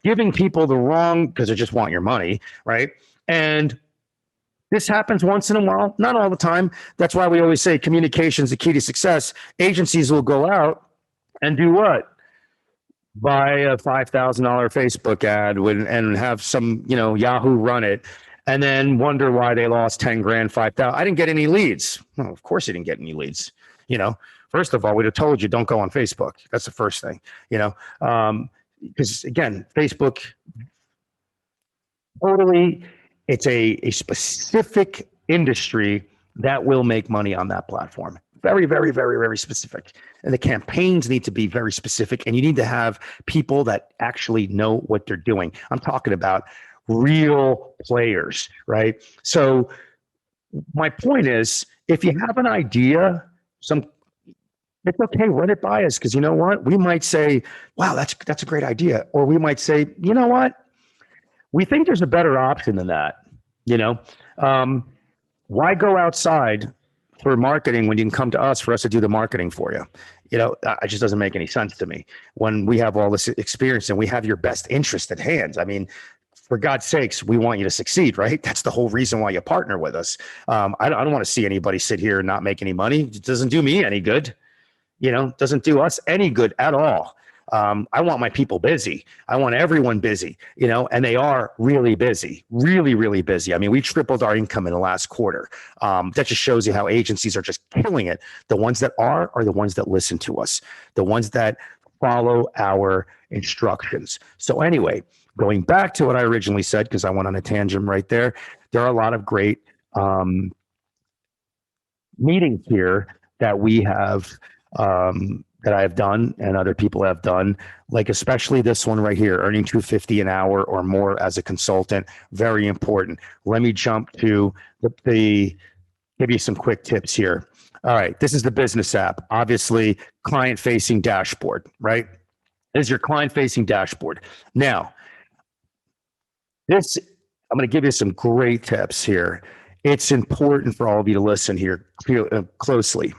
[SPEAKER 1] giving people the wrong, because they just want your money. Right. And this happens once in a while, not all the time. That's why we always say communication is the key to success. Agencies will go out and do what? Buy a $5,000 Facebook ad and have some, Yahoo run it. And then wonder why they lost 10 grand, 5,000. I didn't get any leads. Well, of course, you didn't get any leads. First of all, we'd have told you don't go on Facebook. That's the first thing, because again, Facebook totally, it's a specific industry that will make money on that platform. Very, very, very, very specific. And the campaigns need to be very specific. And you need to have people that actually know what they're doing. I'm talking about real players, right? So my point is, if you have an idea, it's okay, run it by us, because you know what? We might say, wow, that's a great idea. Or we might say, you know what? We think there's a better option than that. You know, why go outside for marketing when you can come to us for us to do the marketing for you? You know, it just doesn't make any sense to me when we have all this experience and we have your best interest at hand. I mean, for God's sakes, we want you to succeed, right? That's the whole reason why you partner with us. I don't want to see anybody sit here and not make any money. It doesn't do me any good. You know, doesn't do us any good at all. I want my people busy. I want everyone busy, you know, and they are really busy, really, really busy. I mean, we tripled our income in the last quarter. That just shows you how agencies are just killing it. The ones that are the ones that listen to us, the ones that follow our instructions. So anyway, going back to what I originally said, because I went on a tangent right there, there are a lot of great meetings here that we have that I have done and other people have done, like especially this one right here, earning $250 an hour or more as a consultant. Very important. Let me jump to the give you some quick tips here. All right, this is the business app. Obviously, client-facing dashboard, right? This is your client-facing dashboard. Now, this, I'm going to give you some great tips here. It's important for all of you to listen here closely.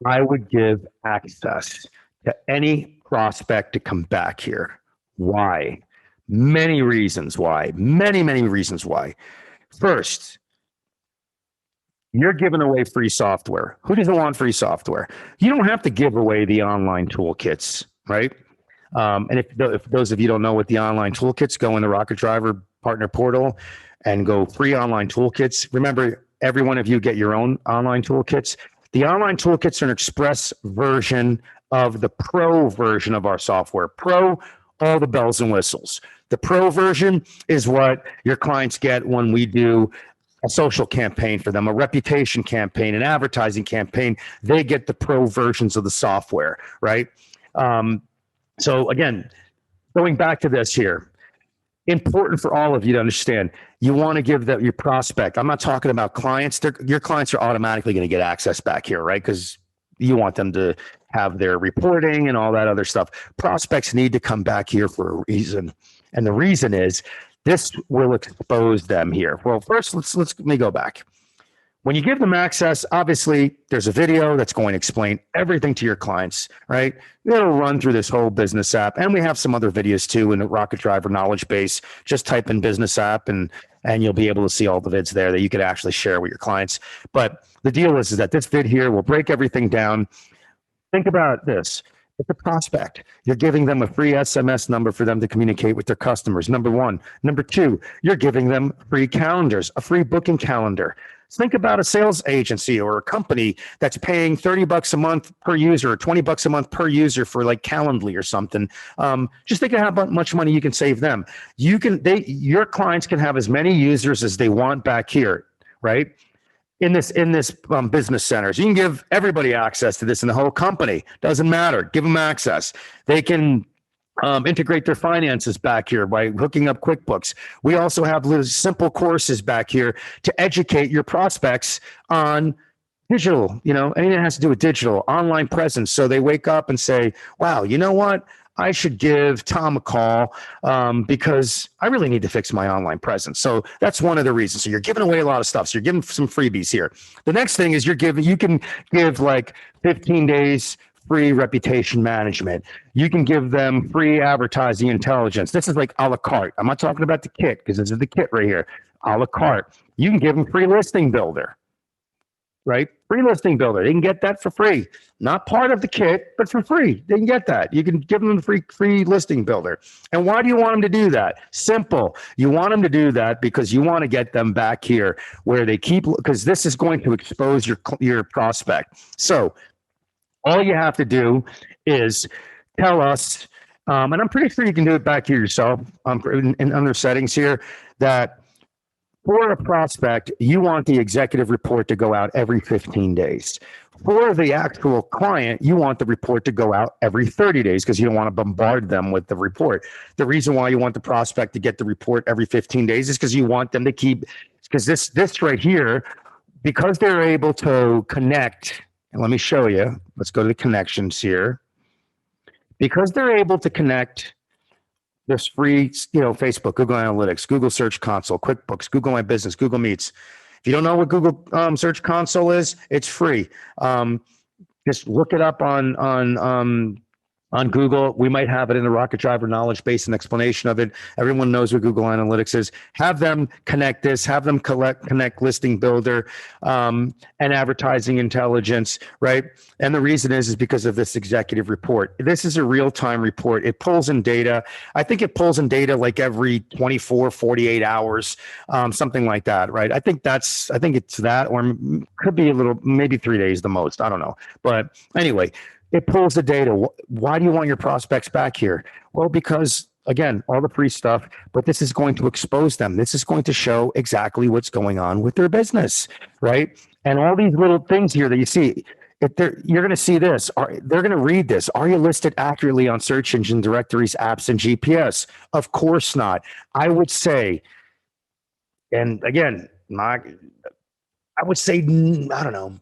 [SPEAKER 1] I would give access to any prospect to come back here. Why? Many reasons why. Many reasons why. First, you're giving away free software. Who doesn't want free software? You don't have to give away the online toolkits, right? And if those of you don't know what the online toolkits, go in the Rocket Driver Partner Portal and go free online toolkits. Remember, every one of you get your own online toolkits. The online toolkits are an express version of the pro version of our software. Pro, all the bells and whistles. The pro version is what your clients get when we do a social campaign for them, a reputation campaign, an advertising campaign. They get the pro versions of the software, right? So again, going back to this here, important for all of you to understand, you want to give your prospect, I'm not talking about clients, your clients are automatically going to get access back here, right? Because you want them to have their reporting and all that other stuff. Prospects need to come back here for a reason. And the reason is this will expose them here. Well, first, let me go back. When you give them access, obviously there's a video that's going to explain everything to your clients, right? It'll run through this whole business app. And we have some other videos too in the Rocket Driver knowledge base. Just type in business app and you'll be able to see all the vids there that you could actually share with your clients. But the deal is that this vid here will break everything down. Think about this. It's a prospect. You're giving them a free SMS number for them to communicate with their customers. Number one. Number two, you're giving them free calendars, a free booking calendar. Think about a sales agency or a company that's paying $30 a month per user or $20 a month per user for like Calendly or something. Just think of how much money you can save them. Your clients can have as many users as they want back here, right? In this business centers, you can give everybody access to this in the whole company. Doesn't matter. Give them access. They can integrate their finances back here by hooking up QuickBooks. We also have little simple courses back here to educate your prospects on digital, anything that has to do with digital, online presence. So they wake up and say, wow, you know what? I should give Tom a call because I really need to fix my online presence. So that's one of the reasons. So you're giving away a lot of stuff. So you're giving some freebies here. The next thing is you can give like 15 days free reputation management. You can give them free advertising intelligence. This is like a la carte. I'm not talking about the kit because this is the kit right here. A la carte. You can give them free listing builder, right? Free listing builder. They can get that for free. Not part of the kit, but for free. They can get that. You can give them the free listing builder. And why do you want them to do that? Simple. You want them to do that because you want to get them back here where they keep, because this is going to expose your prospect. So all you have to do is tell us, and I'm pretty sure you can do it back here yourself in under settings here, that For a prospect, you want the executive report to go out every 15 days. For the actual client, you want the report to go out every 30 days because you don't want to bombard them with the report. The reason why you want the prospect to get the report every 15 days is because you want them to keep, because this right here, because they're able to connect, and let me show you, let's go to the connections here. Because they're able to connect, there's free, Facebook, Google Analytics, Google Search Console, QuickBooks, Google My Business, Google Meets. If you don't know what Google Search Console is, it's free. Just look it up on Google. We might have it in the Rocket Driver knowledge base, an explanation of it. Everyone knows what Google Analytics is. Have them connect this, have them connect Listing Builder and Advertising Intelligence, right? And the reason is because of this executive report. This is a real-time report. It pulls in data. I think it pulls in data like every 24, 48 hours, something like that, right? I think it's that, or could be a little, maybe 3 days the most. I don't know. But anyway, it pulls the data. Why do you want your prospects back here? Well, because again, all the free stuff, but this is going to expose them. This is going to show exactly what's going on with their business, right? And all these little things here that you see, you're going to see this. They're going to read this. Are you listed accurately on search engine directories, apps, and GPS? Of course not. I would say, and again, I would say, I don't know.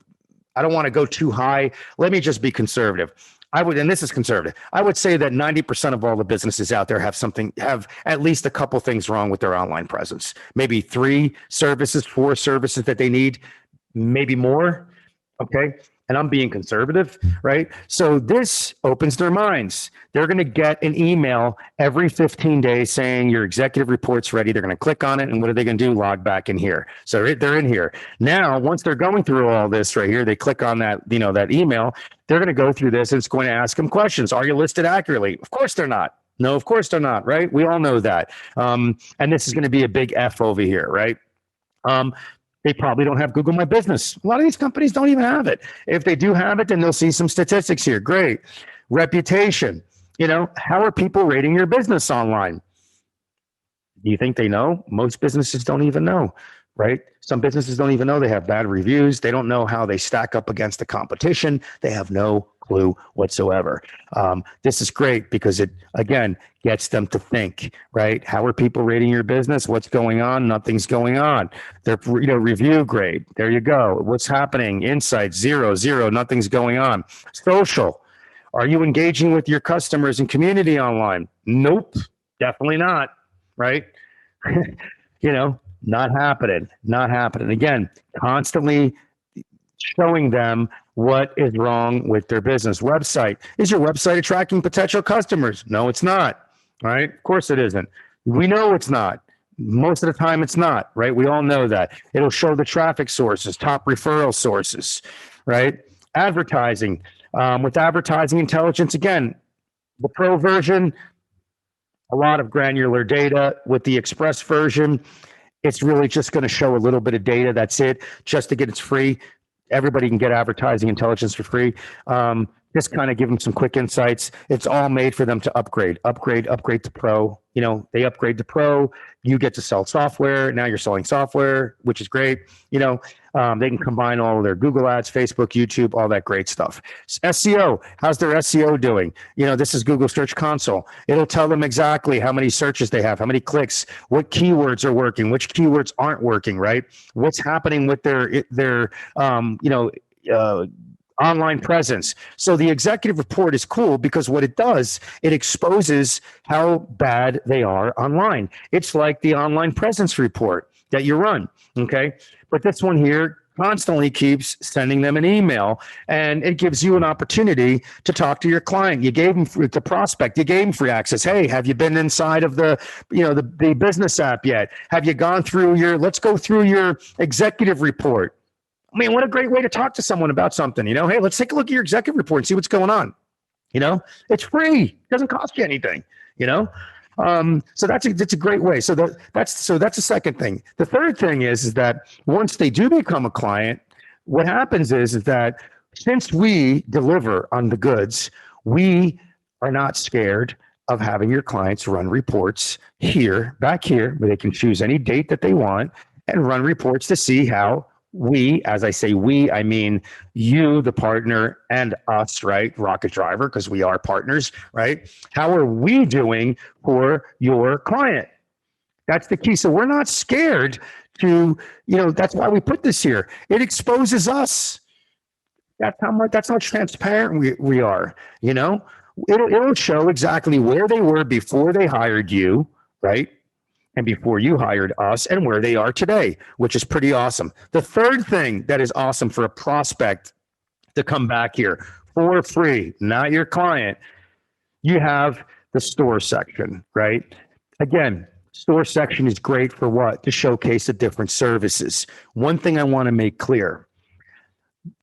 [SPEAKER 1] I don't want to go too high. Let me just be conservative. And this is conservative. I would say that 90% of all the businesses out there have at least a couple things wrong with their online presence. Maybe 4 services that they need, maybe more. Okay. And I'm being conservative, right? So this opens their minds. They're going to get an email every 15 days saying your executive report's ready. They're going to click on it. And what are they going to do? Log back in here. So they're in here. Now, once they're going through all this right here, they click on that, that email. They're going to go through this and it's going to ask them questions. Are you listed accurately? Of course they're not. No, of course they're not, right? We all know that. And this is going to be a big F over here, right? They probably don't have Google My Business. A lot of these companies don't even have it. If they do have it, then they'll see some statistics here. Great. Reputation. How are people rating your business online? Do you think they know? Most businesses don't even know, right? Some businesses don't even know they have bad reviews. They don't know how they stack up against the competition. They have no clue whatsoever. This is great because it, again, gets them to think, right? How are people rating your business? What's going on? Nothing's going on. Their review grade. There you go. What's happening? Insights, 0, 0. Nothing's going on. Social. Are you engaging with your customers and community online? Nope. Definitely not. Right? Not happening. Not happening. Again, constantly showing them what is wrong with their business. Website. Is your website attracting potential customers? No, it's not. Right? Of course it isn't. We know it's not. Most of the time it's not, right? We all know that. It'll show the traffic sources, top referral sources, right? Advertising. With advertising intelligence, again, the pro version, a lot of granular data. With the express version, it's really just going to show a little bit of data. That's it. Just to get it's free. Everybody can get advertising intelligence for free. Just kind of give them some quick insights. It's all made for them to upgrade to pro. They upgrade to pro. You get to sell software. Now you're selling software, which is great. They can combine all of their Google ads, Facebook, YouTube, all that great stuff. SEO, how's their SEO doing? This is Google Search Console. It'll tell them exactly how many searches they have, how many clicks, what keywords are working, which keywords aren't working, right? What's happening with their online presence. So the executive report is cool because what it does, it exposes how bad they are online. It's like the online presence report that you run. Okay. But this one here constantly keeps sending them an email, and it gives you an opportunity to talk to your client. You gave them the prospect, you gave them free access. Hey, have you been inside of the business app yet? Have you gone through let's go through your executive report. I mean, what a great way to talk to someone about something, hey, let's take a look at your executive report and see what's going on. It's free. It doesn't cost you anything, so that's a great way. So that's the second thing. The third thing is that once they do become a client, what happens is that since we deliver on the goods, we are not scared of having your clients run reports back here, where they can choose any date that they want. and run reports to see how we, as I say we, I mean you, the partner, and us, right? Rocket Driver, because we are partners, right? How are we doing for your client? That's the key. So we're not scared to, that's why we put this here. It exposes us. That's how transparent we are, it'll show exactly where they were before they hired you, right? And before you hired us, and where they are today, which is pretty awesome. The third thing that is awesome for a prospect to come back here for free, not your client, you have the store section, right? Again, store section is great for what? To showcase the different services. One thing I want to make clear,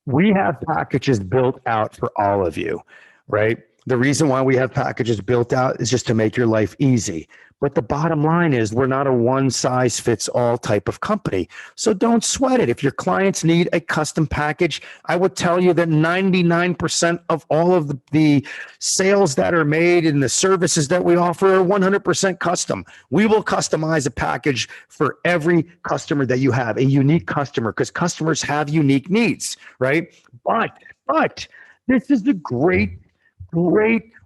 [SPEAKER 1] we have packages built out for all of you, right? The reason why we have packages built out is just to make your life easy. But the bottom line is we're not a one size fits all type of company. So don't sweat it. If your clients need a custom package, I would tell you that 99% of all of the sales that are made and the services that we offer are 100% custom. We will customize a package for every customer that you have, a unique customer, because customers have unique needs, right? But this is the great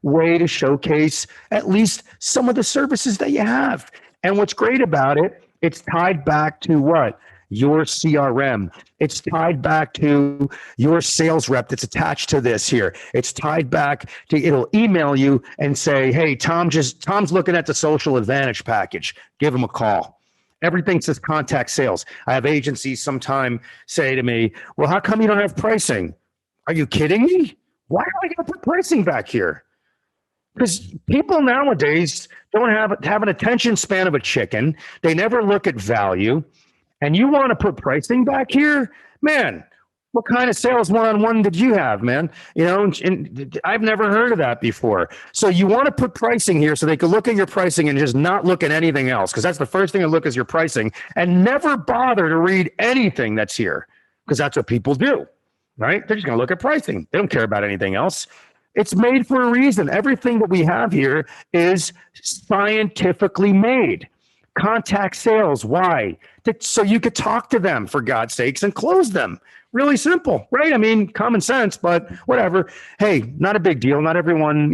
[SPEAKER 1] way to showcase at least some of the services that you have. And what's great about it, it's tied back to what? Your CRM. It's tied back to your sales rep that's attached to this here. It's tied back to, it'll email you and say, hey, Tom's looking at the Social Advantage package. Give him a call. Everything says contact sales. I have agencies sometime say to me, well, how come you don't have pricing? Are you kidding me? Why are we going to put pricing back here? Because people nowadays don't have an attention span of a chicken. They never look at value. And you want to put pricing back here? Man, what kind of sales one-on-one did you have, man? And I've never heard of that before. So you want to put pricing here so they can look at your pricing and just not look at anything else, because that's the first thing to look is your pricing, and never bother to read anything that's here, because that's what people do, right? They're just going to look at pricing. They don't care about anything else. It's made for a reason. Everything that we have here is scientifically made. Contact sales. Why? So you could talk to them, for God's sakes, and close them. Really simple, right? I mean, common sense, but whatever. Hey, not a big deal. Not everyone,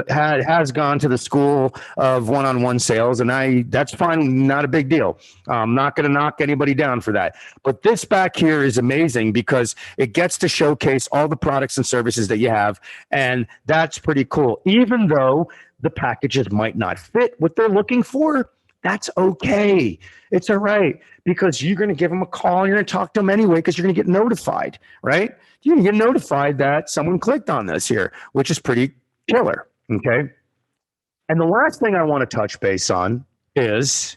[SPEAKER 1] has gone to the school of one-on-one sales, and that's fine. Not a big deal. I'm not going to knock anybody down for that. But this back here is amazing because it gets to showcase all the products and services that you have, and that's pretty cool. Even though the packages might not fit what they're looking for, that's okay. It's all right, because you're going to give them a call and you're going to talk to them anyway, because you're going to get notified, right? You're going to get notified that someone clicked on this here, which is pretty killer. Okay. And the last thing I want to touch base on is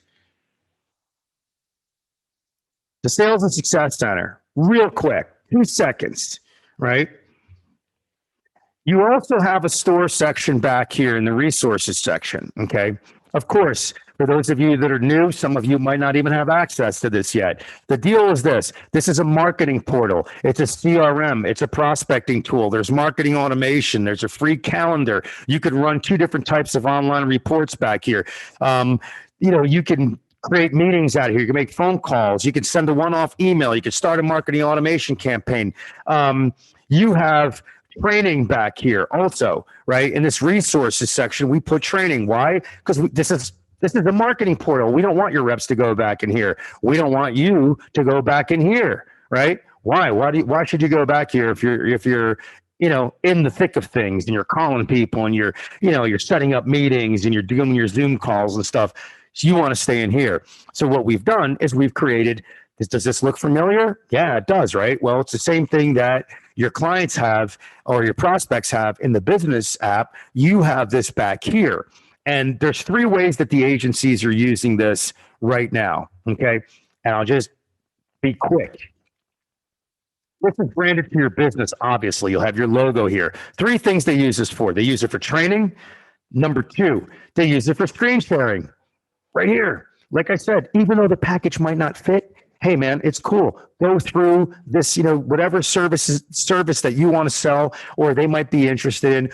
[SPEAKER 1] the Sales and Success Center. Real quick, 2 seconds, right? You also have a store section back here in the resources section. Okay. Of course, for those of you that are new, some of you might not even have access to this yet. The deal is this. This is a marketing portal. It's a CRM. It's a prospecting tool. There's marketing automation. There's a free calendar. You could run 2 different types of online reports back here. You can create meetings out here. You can make phone calls. You can send a one-off email. You can start a marketing automation campaign. You have training back here also, right? In this resources section, we put training. Why? Because this is a marketing portal. We don't want your reps to go back in here. We don't want you to go back in here, right? Why? Why should you go back here if you're in the thick of things and you're calling people and you're setting up meetings and you're doing your Zoom calls and stuff? So you want to stay in here. So what we've done is we've created this. Does this look familiar? Yeah, it does, right? Well, it's the same thing that your clients have or your prospects have in the business app. You have this back here. And there's 3 ways that the agencies are using this right now. Okay. And I'll just be quick. This is branded to your business. Obviously, you'll have your logo here. 3 things they use this for. They use it for training. Number 2, they use it for screen sharing right here. Like I said, even though the package might not fit, hey man, it's cool. Go through this, whatever service that you want to sell or they might be interested in.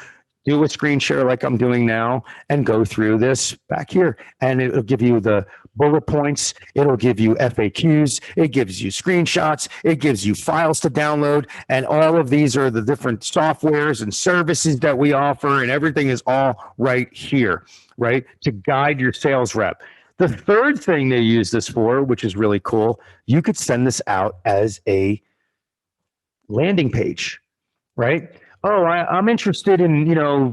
[SPEAKER 1] do a screen share like I'm doing now and go through this back here. And it'll give you the bullet points. It'll give you FAQs. It gives you screenshots. It gives you files to download. And all of these are the different softwares and services that we offer. And everything is all right here, right? To guide your sales rep. The third thing they use this for, which is really cool, you could send this out as a landing page, right? Oh, I'm interested in,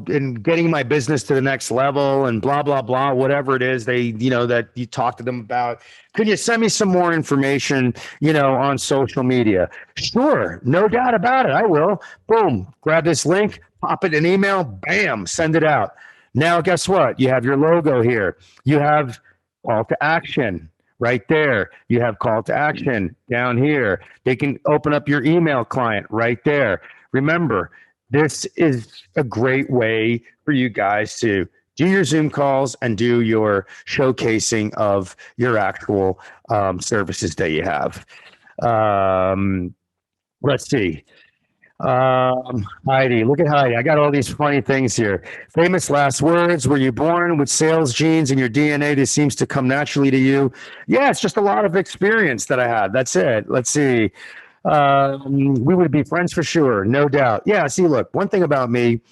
[SPEAKER 1] in getting my business to the next level and blah, blah, blah, whatever it is that you talk to them about. Could you send me some more information, on social media? Sure. No doubt about it. I will. Boom. Grab this link, pop it in an email, bam, send it out. Now, guess what? You have your logo here. You have call to action right there. You have call to action down here. They can open up your email client right there. Remember, this is a great way for you guys to do your Zoom calls and do your showcasing of your actual services that you have. Let's see. Heidi, look at Heidi. I got all these funny things here. Famous last words. Were you born with sales genes in your DNA? This seems to come naturally to you. Yeah, it's just a lot of experience that I had. That's it. Let's see. We would be friends for sure, no doubt. Yeah, see, look, one thing about me,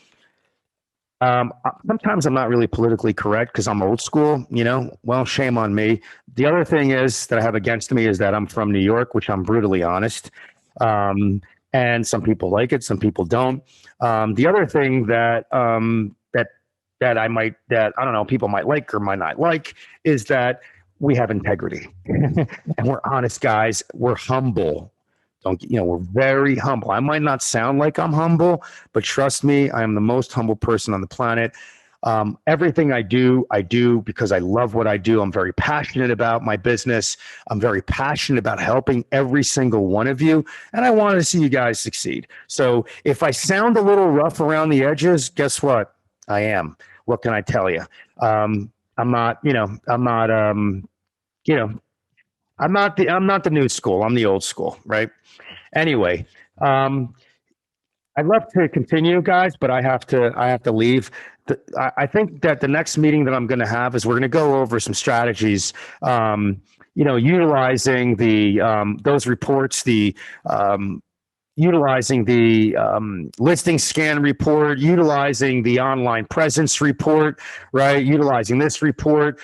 [SPEAKER 1] sometimes I'm not really politically correct because I'm old school, well, shame on me. The other thing is that I have against me is that I'm from New York, which I'm brutally honest. And some people like it, some people don't. The other thing that I don't know, people might like or might not like is that we have integrity and we're honest guys. We're humble. We're very humble. I might not sound like I'm humble, but trust me, I am the most humble person on the planet. Everything I do because I love what I do. I'm very passionate about my business. I'm very passionate about helping every single one of you. And I want to see you guys succeed. So if I sound a little rough around the edges, guess what? I am. What can I tell you? I'm not the new school. I'm the old school, right? Anyway, I'd love to continue, guys, but I have to leave. I think that the next meeting that I'm going to have is we're going to go over some strategies, utilizing those reports, utilizing the listing scan report, utilizing the online presence report, right? Utilizing this report,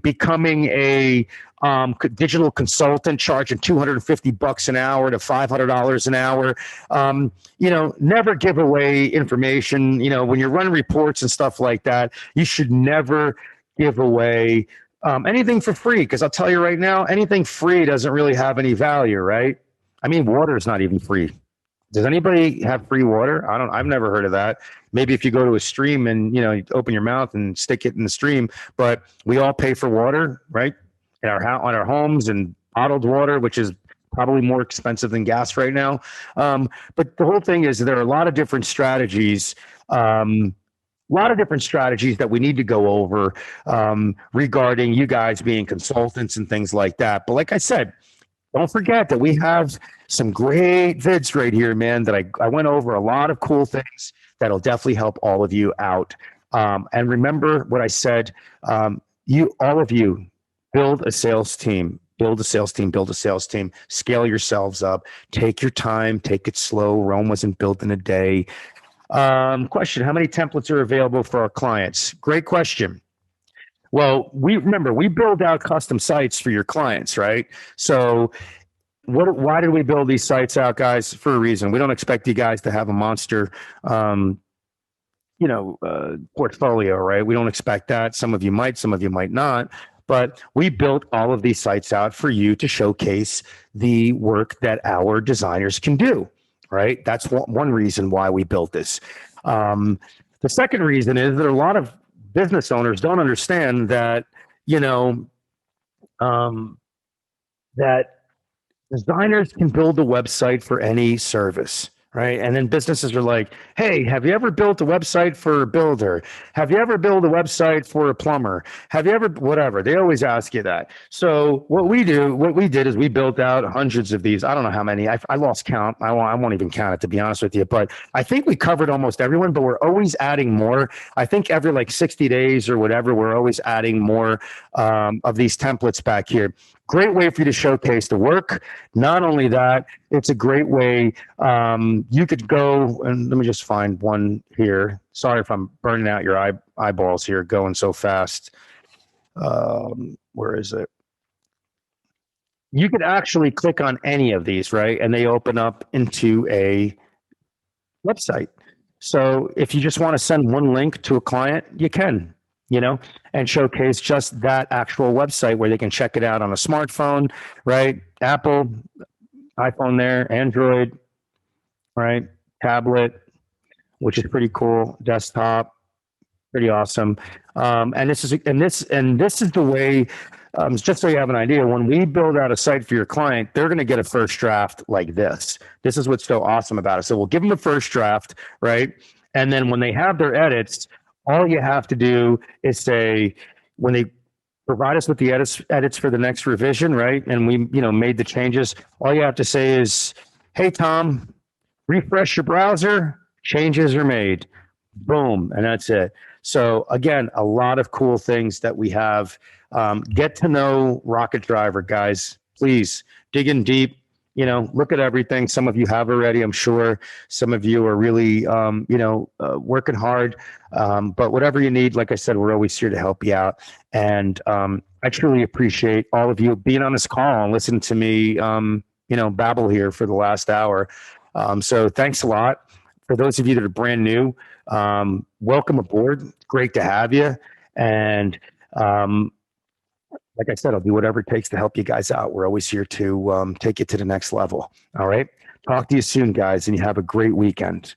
[SPEAKER 1] becoming a digital consultant, charging $250 an hour to $500 an hour. Never give away information. When you're running reports and stuff like that, you should never give away anything for free. Because I'll tell you right now, anything free doesn't really have any value, right? I mean, water is not even free. Does anybody have free water? I've never heard of that. Maybe if you go to a stream and, you open your mouth and stick it in the stream, but we all pay for water, right? In on our homes, and bottled water, which is probably more expensive than gas right now. But the whole thing is there are a lot of different strategies, that we need to go over regarding you guys being consultants and things like that. But like I said, don't forget that we have some great vids right here, man, that I went over a lot of cool things that'll definitely help all of you out. And remember what I said, all of you, build a sales team, scale yourselves up, take your time, take it slow. Rome wasn't built in a day. Question, how many templates are available for our clients? Great question. Well, we build out custom sites for your clients, right? So why did we build these sites out, guys? For a reason. We don't expect you guys to have a monster, portfolio, right? We don't expect that. Some of you might not. But we built all of these sites out for you to showcase the work that our designers can do, right? That's one reason why we built this. The second reason is that a lot of business owners don't understand that, that designers can build a website for any service, right? And then businesses are like, hey, have you ever built a website for a builder? Have you ever built a website for a plumber? Have you ever, whatever? They always ask you that. So what we did is we built out hundreds of these. I don't know how many. I lost count. I won't even count it, to be honest with you. But I think we covered almost everyone, but we're always adding more. I think every like 60 days or whatever, we're always adding more of these templates back here. Great way for you to showcase the work. Not only that, it's a great way. You could go and let me just find one here. Sorry if I'm burning out your eyeballs here, going so fast. Where is it? You could actually click on any of these, right? And they open up into a website. So if you just want to send one link to a client, you can, and showcase just that actual website where they can check it out on a smartphone, right? Apple, iPhone there, Android, right? Tablet, which is pretty cool. Desktop, pretty awesome. And this is the way. Just so you have an idea, when we build out a site for your client, they're going to get a first draft like this. This is what's so awesome about it. So we'll give them a first draft, right? And then when they have their edits, all you have to do is say, when they provide us with the edits for the next revision, right? And we, made the changes. All you have to say is, hey, Tom, refresh your browser, changes are made. Boom. And that's it. So again, a lot of cool things that we have. Get to know Rocket Driver, guys. Please dig in deep. Look at everything. Some of you have already, I'm sure. Some of you are really, working hard. But whatever you need, like I said, we're always here to help you out. And I truly appreciate all of you being on this call and listening to me, babble here for the last hour. So thanks a lot. For those of you that are brand new, welcome aboard. Great to have you. And like I said, I'll do whatever it takes to help you guys out. We're always here to take you to the next level. All right. Talk to you soon, guys, and you have a great weekend.